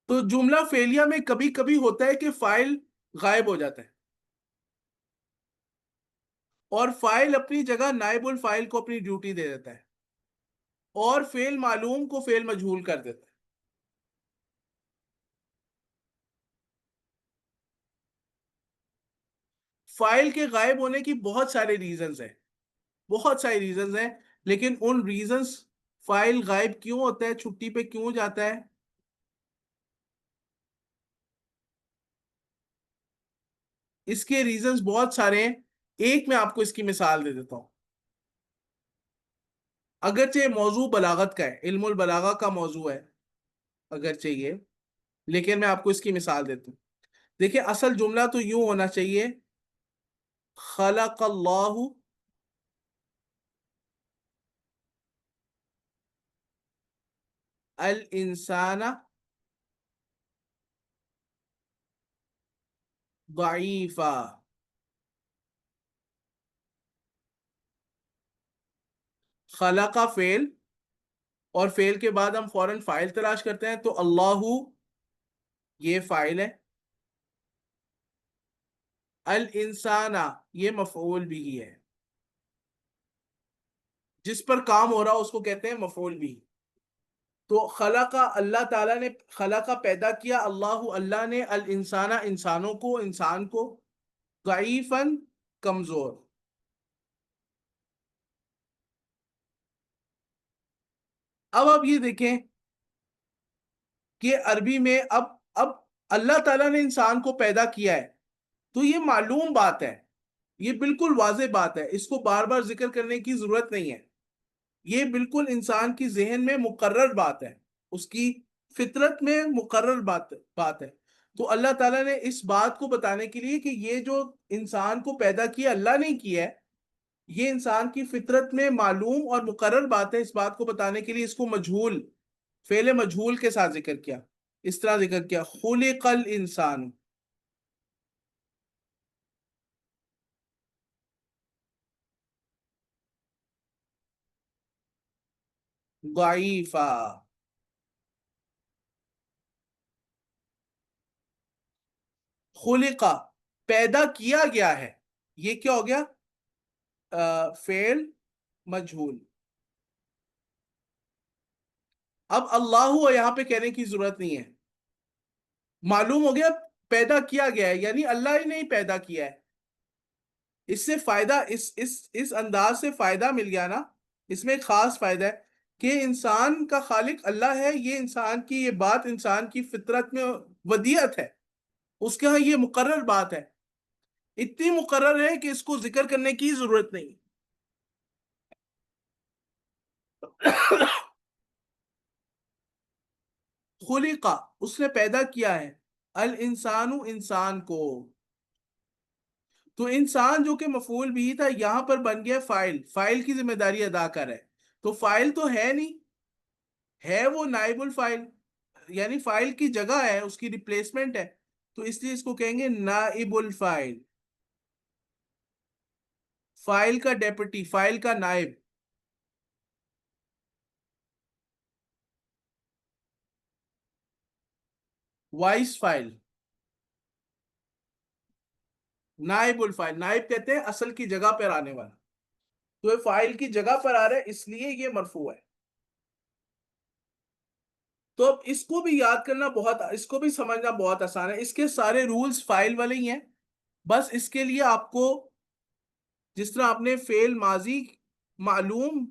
تو جملہ فعلیہ میں کبھی کبھی ہوتا ہے کہ فائل غائب ہو جاتا ہے، اور فائل اپنی جگہ نائب الفائل کو اپنی ڈیوٹی دے دیتا ہے، اور فعل معلوم کو فعل مجہول کر دیتا ہے۔ فائل کے غائب ہونے کی بہت سارے ریزنز ہیں، بہت سارے ریزنز ہیں، لیکن ان ریزنز، فائل غائب کیوں ہوتا ہے، چھٹی پہ کیوں جاتا ہے، اس کے ریزنز بہت سارے ہیں۔ ایک میں آپ کو اس کی مثال دے دیتا ہوں، اگرچہ موضوع بلاغت کا ہے، علم البلاغہ کا موضوع ہے اگرچہ یہ، لیکن میں آپ کو اس کی مثال دیتا ہوں۔ دیکھیں اصل جملہ تو یوں ہونا چاہیے، خلق اللہ الانسان ضعیفا، خلق فعل، اور فعل کے بعد ہم فوراً فاعل تلاش کرتے ہیں، تو اللہ یہ فاعل ہے، الانسان یہ مفعول بھی ہے، جس پر کام ہو رہا اس کو کہتے ہیں مفعول بھی۔ تو خلق اللہ تعالیٰ نے، خلق پیدا کیا، اللہ نے الانسان انسانوں کو، انسان کو، ضعیفاً کمزور۔ اب آپ یہ دیکھیں کہ عربی میں اب اللہ تعالیٰ نے انسان کو پیدا کیا ہے، تو یہ معلوم بات ہے، یہ بالکل واضح بات ہے، اس کو بار بار ذکر کرنے کی ضرورت نہیں ہے، یہ بالکل انسان کی ذہن میں مقرر بات ہے، اس کی فطرت میں مقرر بات ہے۔ تو اللہ تعالیٰ نے اس بات کو بتانے کے لیے کہ یہ جو انسان کو پیدا کیا اللہ نے کیا ہے، یہ انسان کی فطرت میں معلوم اور مقرر بات ہے، اس بات کو بتانے کے لیے اس کو مجہول، فعل مجہول کے ساتھ ذکر کیا، اس طرح ذکر کیا، خلق الانسان، ضعیفا، خلقا، پیدا کیا گیا ہے، یہ کیا ہو گیا؟ فعل مجہول۔ اب اللہ ہوا یہاں پہ کہنے کی ضرورت نہیں ہے، معلوم ہو گیا پیدا کیا گیا ہے، یعنی اللہ ہی نہیں پیدا کیا ہے۔ اس سے فائدہ، اس انداز سے فائدہ مل گیا نا، اس میں ایک خاص فائدہ ہے کہ انسان کا خالق اللہ ہے، یہ انسان کی یہ بات انسان کی فطرت میں ودیعت ہے، اس کے ہاں یہ مقرر بات ہے، اتنی مقرر ہے کہ اس کو ذکر کرنے کی ضرورت نہیں۔ خلقہ، اس نے پیدا کیا ہے، الانسان، انسان کو، تو انسان جو کہ مفعول بھی تھا یہاں پر بن گیا فاعل، فاعل کی ذمہ داری ادا کر ہے، تو فاعل تو ہے نہیں، ہے وہ نائب الفاعل، یعنی فاعل کی جگہ ہے، اس کی ریپلیسمنٹ ہے، تو اس لیے اس کو کہیں گے نائب الفاعل، فاعل کا ڈیپٹی، فاعل کا نائب، وائس فاعل، نائب الفاعل، نائب کہتے ہیں اصل کی جگہ پر آنے والا، تو یہ فاعل کی جگہ پر آ رہا ہے اس لیے یہ مرفوع ہے۔ تو اب اس کو بھی یاد کرنا بہت، اس کو بھی سمجھنا بہت آسان ہے، اس کے سارے رولز فاعل والے ہی ہیں، بس اس کے لیے آپ کو جس طرح آپ نے فعل ماضی معلوم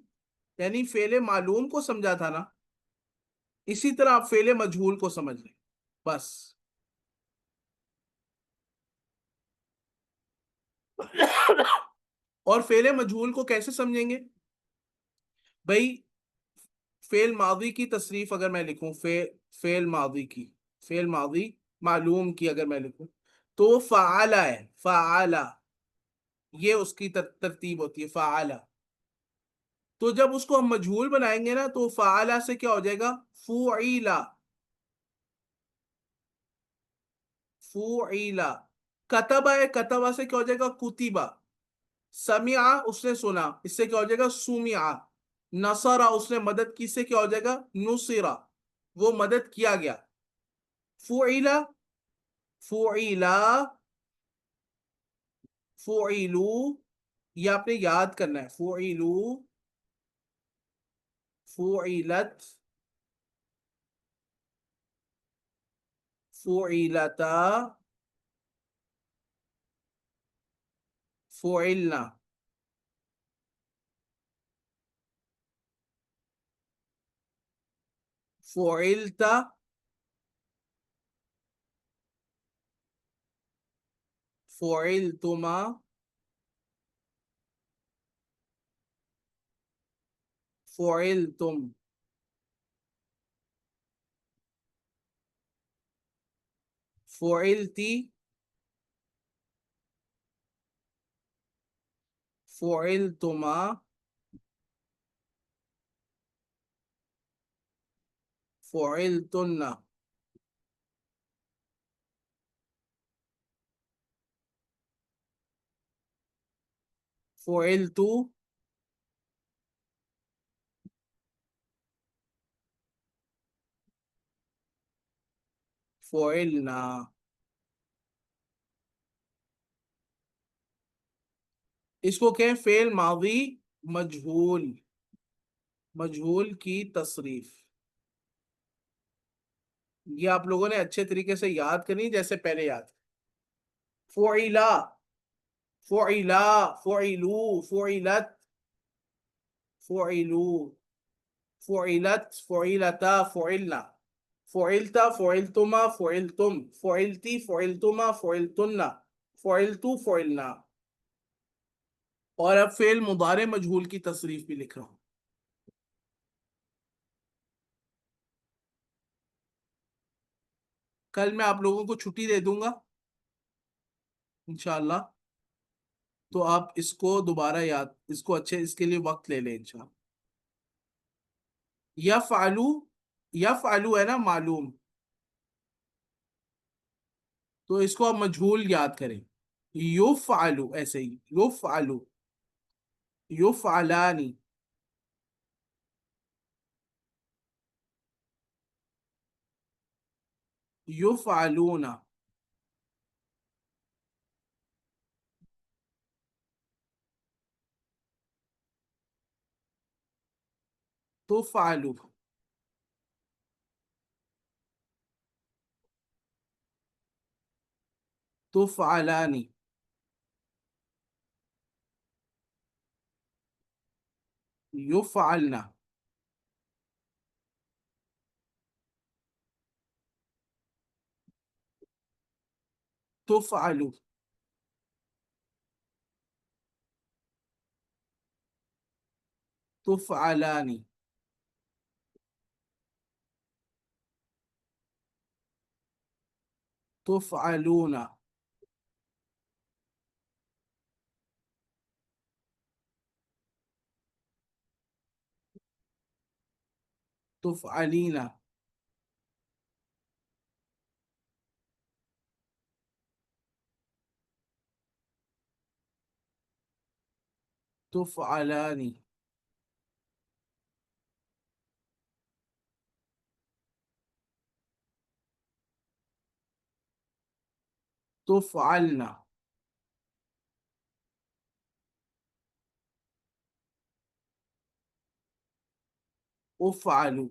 یعنی فعل معلوم کو سمجھا تھا نا، اسی طرح آپ فعل مجہول کو سمجھ لیں بس۔ اور فعل مجہول کو کیسے سمجھیں گے بھائی؟ فعل ماضی کی تصریف اگر میں لکھوں، فعل ماضی کی، فعل ماضی معلوم کی اگر میں لکھوں تو وہ فعال ہے، فعال، یہ اس کی ترتیب ہوتی ہے، فعال۔ تو جب اس کو ہم مجہول بنائیں گے نا تو فعال سے کیا ہو جائے گا؟ فعیلا، فعیلا۔ کتبہ ہے، کتبہ سے کیا ہو جائے گا؟ کتبہ۔ سمعہ، اس نے سنا، اس سے کیا ہو جائے گا؟ سمعہ۔ نصرہ، اس نے مدد کی، سے کیا ہو جائے گا؟ نصرہ، وہ مدد کیا گیا۔ فعیلا، فعیلا، فعیلو، یہ آپ نے یاد کرنا ہے، فعیلو، فعیلت، فعیلتا، فعلنا، فعلتا، فعلتما، فعلتم، فعلتی، فعلتما، فعلتن، فعلتو، فعلنا۔ اس کو کہیں فعل ماضی مجہول، مجہول کی تصریف، یہ آپ لوگوں نے اچھے طریقے سے یاد کرنی جیسے پہلے یاد۔ فعلا، فعلا، فعلو، فعلت، فعلو، فعلت، فعلتا، فعلنا، فعلتا، فعلتما، فعلتم، فعلتی، فعلتما، فعلتن، فعلتو فعلنا. اور اب فعل مضارع مجہول کی تصریف بھی لکھ رہا ہوں. کل میں آپ لوگوں کو چھٹی دے دوں گا انشاءاللہ, تو آپ اس کو دوبارہ یاد, اس کو اچھے, اس کے لیے وقت لے لیں انشاءاللہ. یفعلو, یفعلو ہے نا معلوم, تو اس کو آپ مجہول یاد کریں. یفعلو, ایسے ہی یفعلو, یفعلانی, یفعلون, تفعلو, تفعلانی, یفعلنا, تفعلو, تفعلانی, تفعلون, تفعلین, تفعلانی, تفعلنا, افعلوا,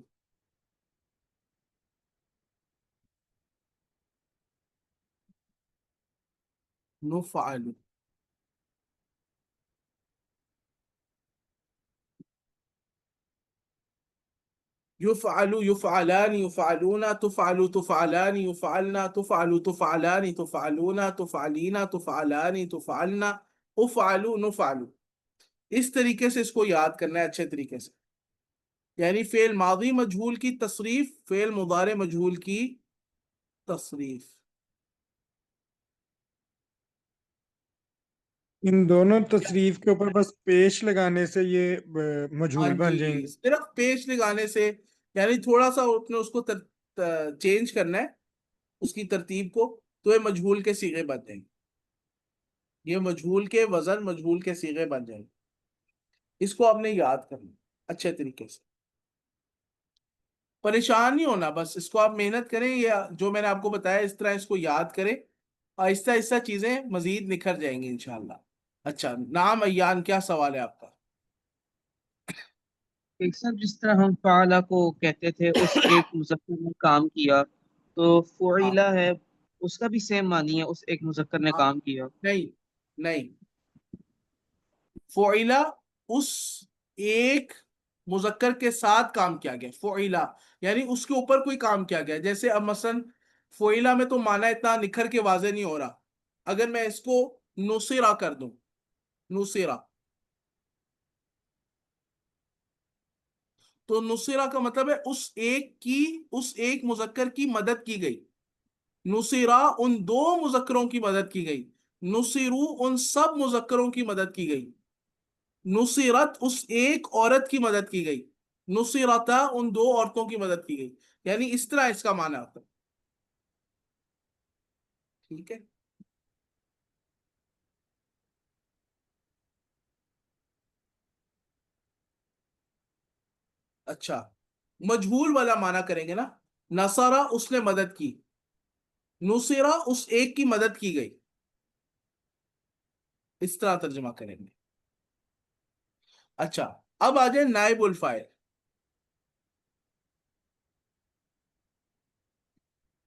نفعل, يفعل, يفعلان, يفعلون, تفعل, تفعلان, يفعلن, تفعل, تفعلان, تفعلون, تفعلين, تفعلان, تفعلن, افعل, نفعل. اس طریقے سے اس کو یاد کرنا ہے اچھے طریقے سے. یعنی فعل ماضی مجہول کی تصریف, فعل مضارع مجہول کی تصریف.
ان دونوں تصریف کے اوپر بس پیش لگانے سے یہ
ہاں
مجہول بن جائیں
جی,
گے.
صرف پیش لگانے سے, یعنی تھوڑا سا اپنے اس کو چینج کرنا ہے اس کی ترتیب کو, تو یہ مجہول کے صیغے بن جائیں گے. یہ مجہول کے وزن, مجہول کے صیغے بن جائیں گے. اس کو آپ نے یاد کرنا اچھے طریقے سے, پریشان نہیں ہونا, بس اس کو آپ محنت کریں, یا جو میں نے آپ کو بتایا اس طرح اس کو یاد کریں, آہستہ آہستہ چیزیں مزید نکھر جائیں گی انشاءاللہ. اچھا, نام ایان, کیا سوال ہے آپ کا؟
ایک صاحب جس طرح ہم فعلا کو کہتے تھے اس ایک مذکر نے کام کیا, تو
ہاں
فعیلا ہے اس کا بھی سیم معنی ہے اس ایک مذکر نے
ہاں,
کام کیا.
نہیں نہیں, فعلا اس ایک مذکر کے ساتھ کام کیا گیا, فعلا یعنی اس کے اوپر کوئی کام کیا گیا. جیسے اب مثلا فعلا میں تو معنی اتنا نکھر کے واضح نہیں ہو رہا, اگر میں اس کو نصرہ کر دوں, نصرہ, تو نصرہ کا مطلب ہے اس ایک مذکر کی مدد کی گئی. نصرہ ان دو مذکروں کی مدد کی گئی. نصرو ان سب مذکروں کی مدد کی گئی. نصرت اس ایک عورت کی مدد کی گئی. نصرتا ان دو عورتوں کی مدد کی گئی. یعنی اس طرح اس کا معنی ہوتا ہے. ٹھیک ہے, اچھا, مجہول والا معنی کریں گے نا. نصرہ اس نے مدد کی, نصرہ اس ایک کی مدد کی گئی, اس طرح ترجمہ کریں گے. اچھا, اب آ جائیں نائب الفاعل.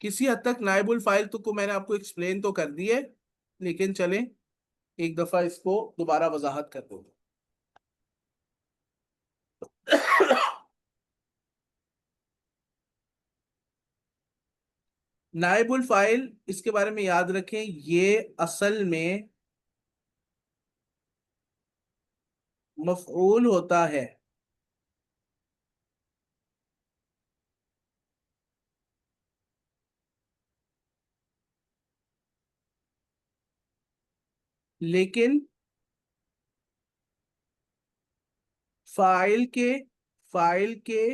کسی حد تک نائب الفاعل تو کو میں نے آپ کو ایکسپلین تو کر دی ہے, لیکن چلیں ایک دفعہ اس کو دوبارہ وضاحت کر دو. نائب الفاعل اس کے بارے میں یاد رکھیں، یہ اصل میں مفعول ہوتا ہے، لیکن فاعل کے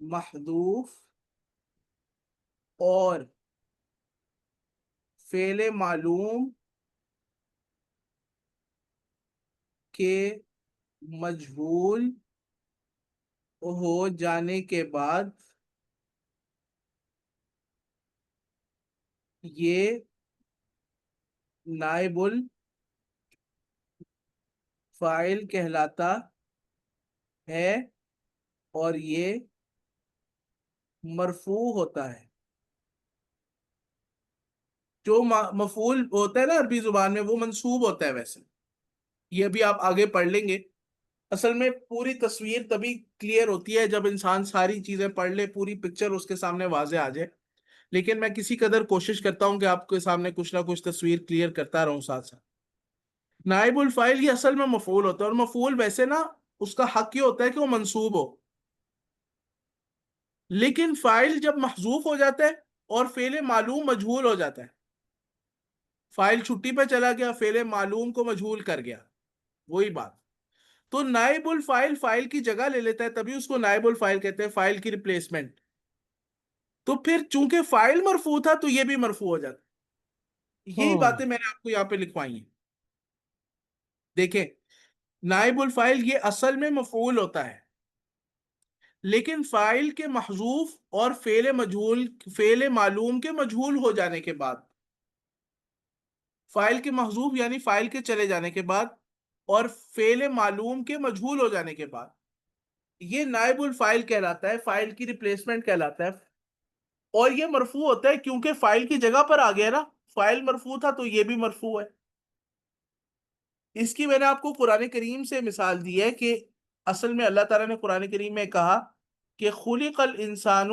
محذوف اور فعل معلوم کے مجہول ہو جانے کے بعد یہ نائب الفاعل کہلاتا ہے اور یہ مرفوع ہوتا ہے۔ جو مفعول ہوتا ہے نا عربی زبان میں، وہ منصوب ہوتا ہے ویسے، یہ بھی آپ آگے پڑھ لیں گے۔ اصل میں پوری تصویر تبھی کلیئر ہوتی ہے جب انسان ساری چیزیں پڑھ لے، پوری پکچر اس کے سامنے واضح آ جائے، لیکن میں کسی قدر کوشش کرتا ہوں کہ آپ کے سامنے کچھ نہ کچھ تصویر کلیئر کرتا رہوں ساتھ ساتھ۔ نائب الفاعل یہ اصل میں مفعول ہوتا ہے، اور مفعول ویسے نا اس کا حق یہ ہوتا ہے کہ وہ منصوب ہو، لیکن فاعل جب محذوف ہو جاتا ہے اور فعل معلوم مجہول ہو جاتا ہے، فاعل چھٹی پہ چلا گیا، فعل معلوم کو مجہول کر گیا، وہی بات، تو نائب الفاعل فاعل کی جگہ لے لیتا ہے، تبھی اس کو نائب الفاعل کہتے ہیں، فاعل کی ریپلیسمنٹ۔ تو پھر چونکہ فاعل مرفوع تھا تو یہ بھی مرفوع ہو جاتا ہے۔ یہی باتیں میں نے آپ کو یہاں پہ لکھوائی ہیں۔ دیکھیں، نائب الفاعل یہ اصل میں مفعول ہوتا ہے، لیکن فاعل کے محذوف اور فعل معلوم کے مجہول ہو جانے کے بعد، فاعل کے محذوف یعنی فاعل کے چلے جانے کے بعد اور فعل معلوم کے مجہول ہو جانے کے بعد، یہ نائب الفاعل کہلاتا ہے، فاعل کی ریپلیسمنٹ کہلاتا ہے، اور یہ مرفوع ہوتا ہے کیونکہ فاعل کی جگہ پر آ گیا نا، فاعل مرفوع تھا تو یہ بھی مرفوع ہے۔ اس کی میں نے آپ کو قرآن کریم سے مثال دی ہے کہ اصل میں اللہ تعالیٰ نے قرآن کریم میں کہا کہ خلق الانسان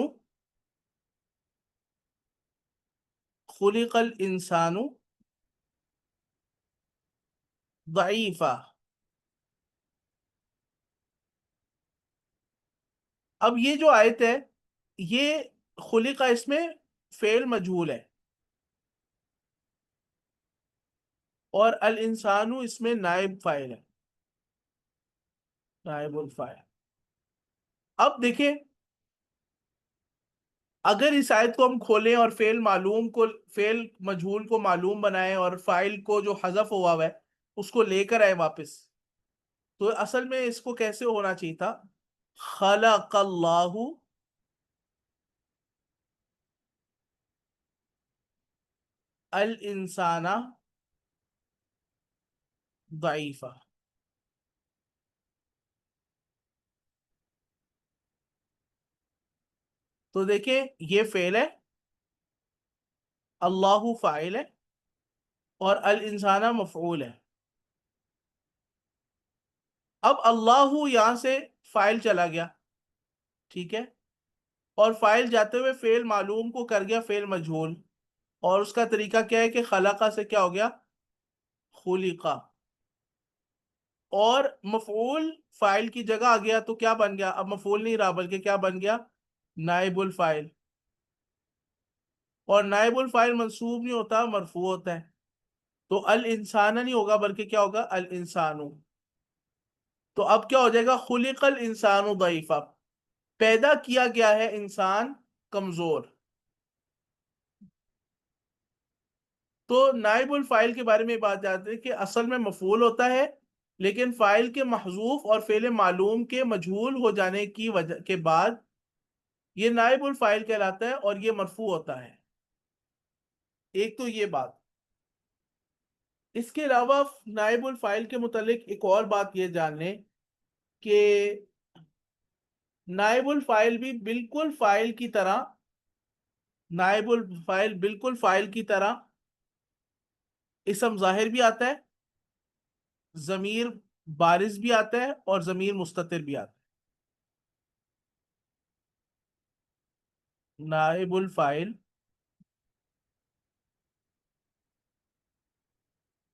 ضعیفا۔ اب یہ جو آیت ہے، یہ خلق اس میں فعل مجہول ہے، اور الانسان اس میں نائب فاعل ہے، نائب الفاعل۔ اب دیکھیں، اگر اس آیت کو ہم کھولیں اور فعل مجہول کو معلوم بنائیں اور فاعل کو جو حذف ہوا ہے اس کو لے کر آئے واپس، تو اصل میں اس کو کیسے ہونا چاہیے تھا؟ خلق اللہ الانسان ضعیفا۔ تو دیکھیں، یہ فعل ہے، اللہ فاعل ہے، اور الانسان مفعول ہے۔ اب اللہ یہاں سے فاعل چلا گیا، ٹھیک ہے، اور فاعل جاتے ہوئے فعل معلوم کو کر گیا فعل مجہول، اور اس کا طریقہ کیا ہے کہ خلقہ سے کیا ہو گیا؟ خلقہ، اور مفعول فاعل کی جگہ آ گیا تو کیا بن گیا؟ اب مفعول نہیں رہا بلکہ کیا بن گیا؟ نائب الفاعل، اور نائب الفاعل منصوب نہیں ہوتا، مرفوع ہوتا ہے، تو الانسان نہیں ہوگا بلکہ کیا ہوگا؟ الانسان۔ تو اب کیا ہو جائے گا؟ خلق الانسان ضعیفا، پیدا کیا گیا ہے انسان کمزور۔ تو نائب الفاعل کے بارے میں بات جاتی ہے کہ اصل میں مفعول ہوتا ہے، لیکن فاعل کے محذوف اور فعل معلوم کے مجہول ہو جانے کی وجہ کے بعد یہ نائب الفاعل کہلاتا ہے اور یہ مرفوع ہوتا ہے۔ ایک تو یہ بات، اس کے علاوہ نائب الفاعل کے متعلق ایک اور بات یہ جان لیں کہ نائب الفاعل بھی بالکل فاعل کی طرح، نائب الفاعل بالکل فاعل کی طرح اسم ظاہر بھی آتا ہے، ضمیر بارز بھی آتا ہے، اور ضمیر مستتر بھی آتا ہے۔ نائب الفاعل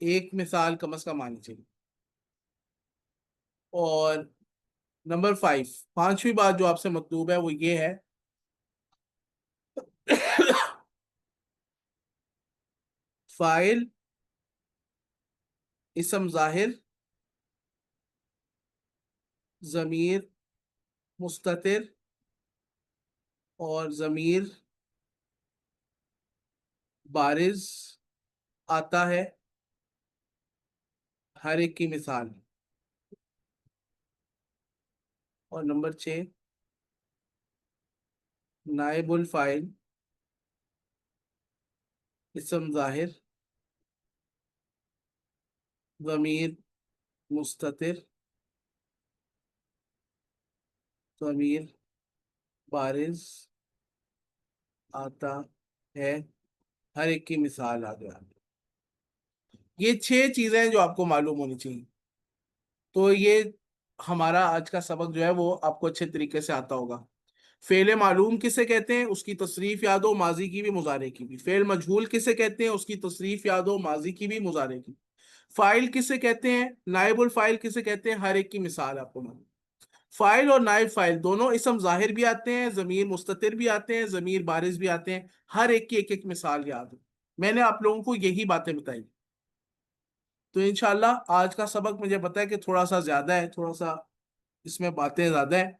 ایک مثال کم از کم آنی چاہیے. اور نمبر 5، پانچویں بات جو آپ سے مطلوب ہے وہ یہ ہے فاعل، اسم ظاہر، ضمیر مستتر اور ضمیر بارز آتا ہے، ہر ایک کی مثال. اور نمبر 6، نائب الفاعل، اسم ظاہر، ضمیر مستتر، ضمیر بارز آتا ہے، ہر ایک کی مثال آ گیا. یہ 6 چیزیں ہیں جو آپ کو معلوم ہونی چاہیے. تو یہ ہمارا آج کا سبق جو ہے وہ آپ کو اچھے طریقے سے آتا ہوگا. فعل معلوم کسے کہتے ہیں؟ اس کی تصریف یاد ہو، ماضی کی بھی مضارع کی بھی. فعل مجہول کسے کہتے ہیں؟ اس کی تصریف یاد ہو، ماضی کی بھی مضارع کی. فاعل کسے کہتے ہیں؟ نائب الفاعل کسے کہتے ہیں؟ ہر ایک کی مثال آپ کو معلوم. فاعل اور نائب فاعل دونوں اسم ظاہر بھی آتے ہیں، ضمیر مستتر بھی آتے ہیں، ضمیر بارز بھی آتے ہیں. ہر ایک کی ایک ایک مثال یاد ہو. میں نے آپ لوگوں کو یہی باتیں بتائی. تو انشاءاللہ آج کا سبق مجھے پتا ہے کہ تھوڑا سا زیادہ ہے، تھوڑا سا اس میں باتیں زیادہ ہیں،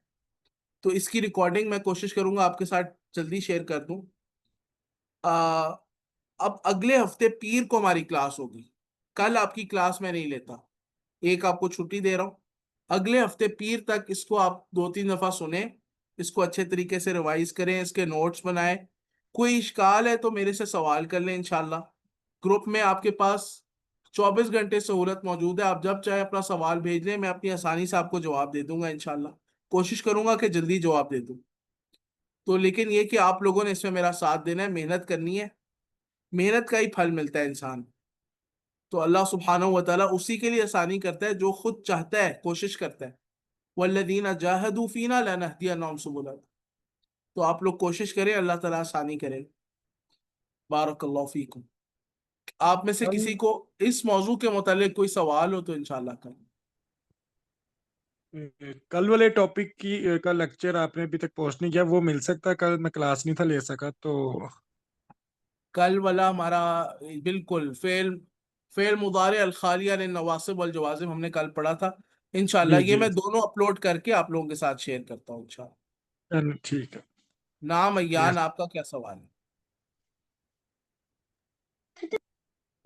تو اس کی ریکارڈنگ میں کوشش کروں گا آپ کے ساتھ جلدی شیئر کر دوں. اب اگلے ہفتے پیر کو ہماری کلاس ہوگی. کل آپ کی کلاس میں نہیں لیتا، ایک آپ کو چھٹی دے رہا ہوں. اگلے ہفتے پیر تک اس کو آپ 2-3 دفعہ سنیں، اس کو اچھے طریقے سے ریوائز کریں، اس کے نوٹس بنائیں. کوئی اشکال ہے تو میرے سے سوال کر لیں. انشاءاللہ گروپ میں آپ کے پاس 24 گھنٹے سہولت موجود ہے، آپ جب چاہے اپنا سوال بھیج لیں، میں اپنی آسانی سے آپ کو جواب دے دوں گا. انشاءاللہ کوشش کروں گا کہ جلدی جواب دے دوں. تو لیکن یہ کہ آپ لوگوں نے اس میں میرا ساتھ دینا ہے، محنت کرنی ہے، محنت کا ہی پھل ملتا ہے انسان. تو اللہ سبحانہ و تعالیٰ اسی کے لیے آسانی کرتا ہے جو خود چاہتا ہے، کوشش کرتا ہے. والذین جاہدوا فینا لنہدینہم سبلنا. تو آپ لوگ کوشش کریں، اللہ تعالیٰ آسانی کرے. بارک اللہ فیکم. آپ میں سے کسی کو اس موضوع کے متعلق کوئی سوال ہو تو انشاءاللہ کریں.
کل والے ٹاپک کا لیکچر آپ نے ابھی تک پوسٹ نہیں کیا، وہ مل سکتا؟ کل میں کلاس نہیں تھا لے سکا تو.
کل والا ہمارا بالکل فعل مضارع الخالی عن النواصب والجوازم ہم نے کل پڑھا تھا. انشاءاللہ
جی
یہ
جی
میں دونوں اپلوڈ کر کے آپ لوگوں کے ساتھ شیئر کرتا ہوں انشاءاللہ.
ٹھیک ہے.
نام ایان،
Yes.
آپ کا کیا سوال ہے؟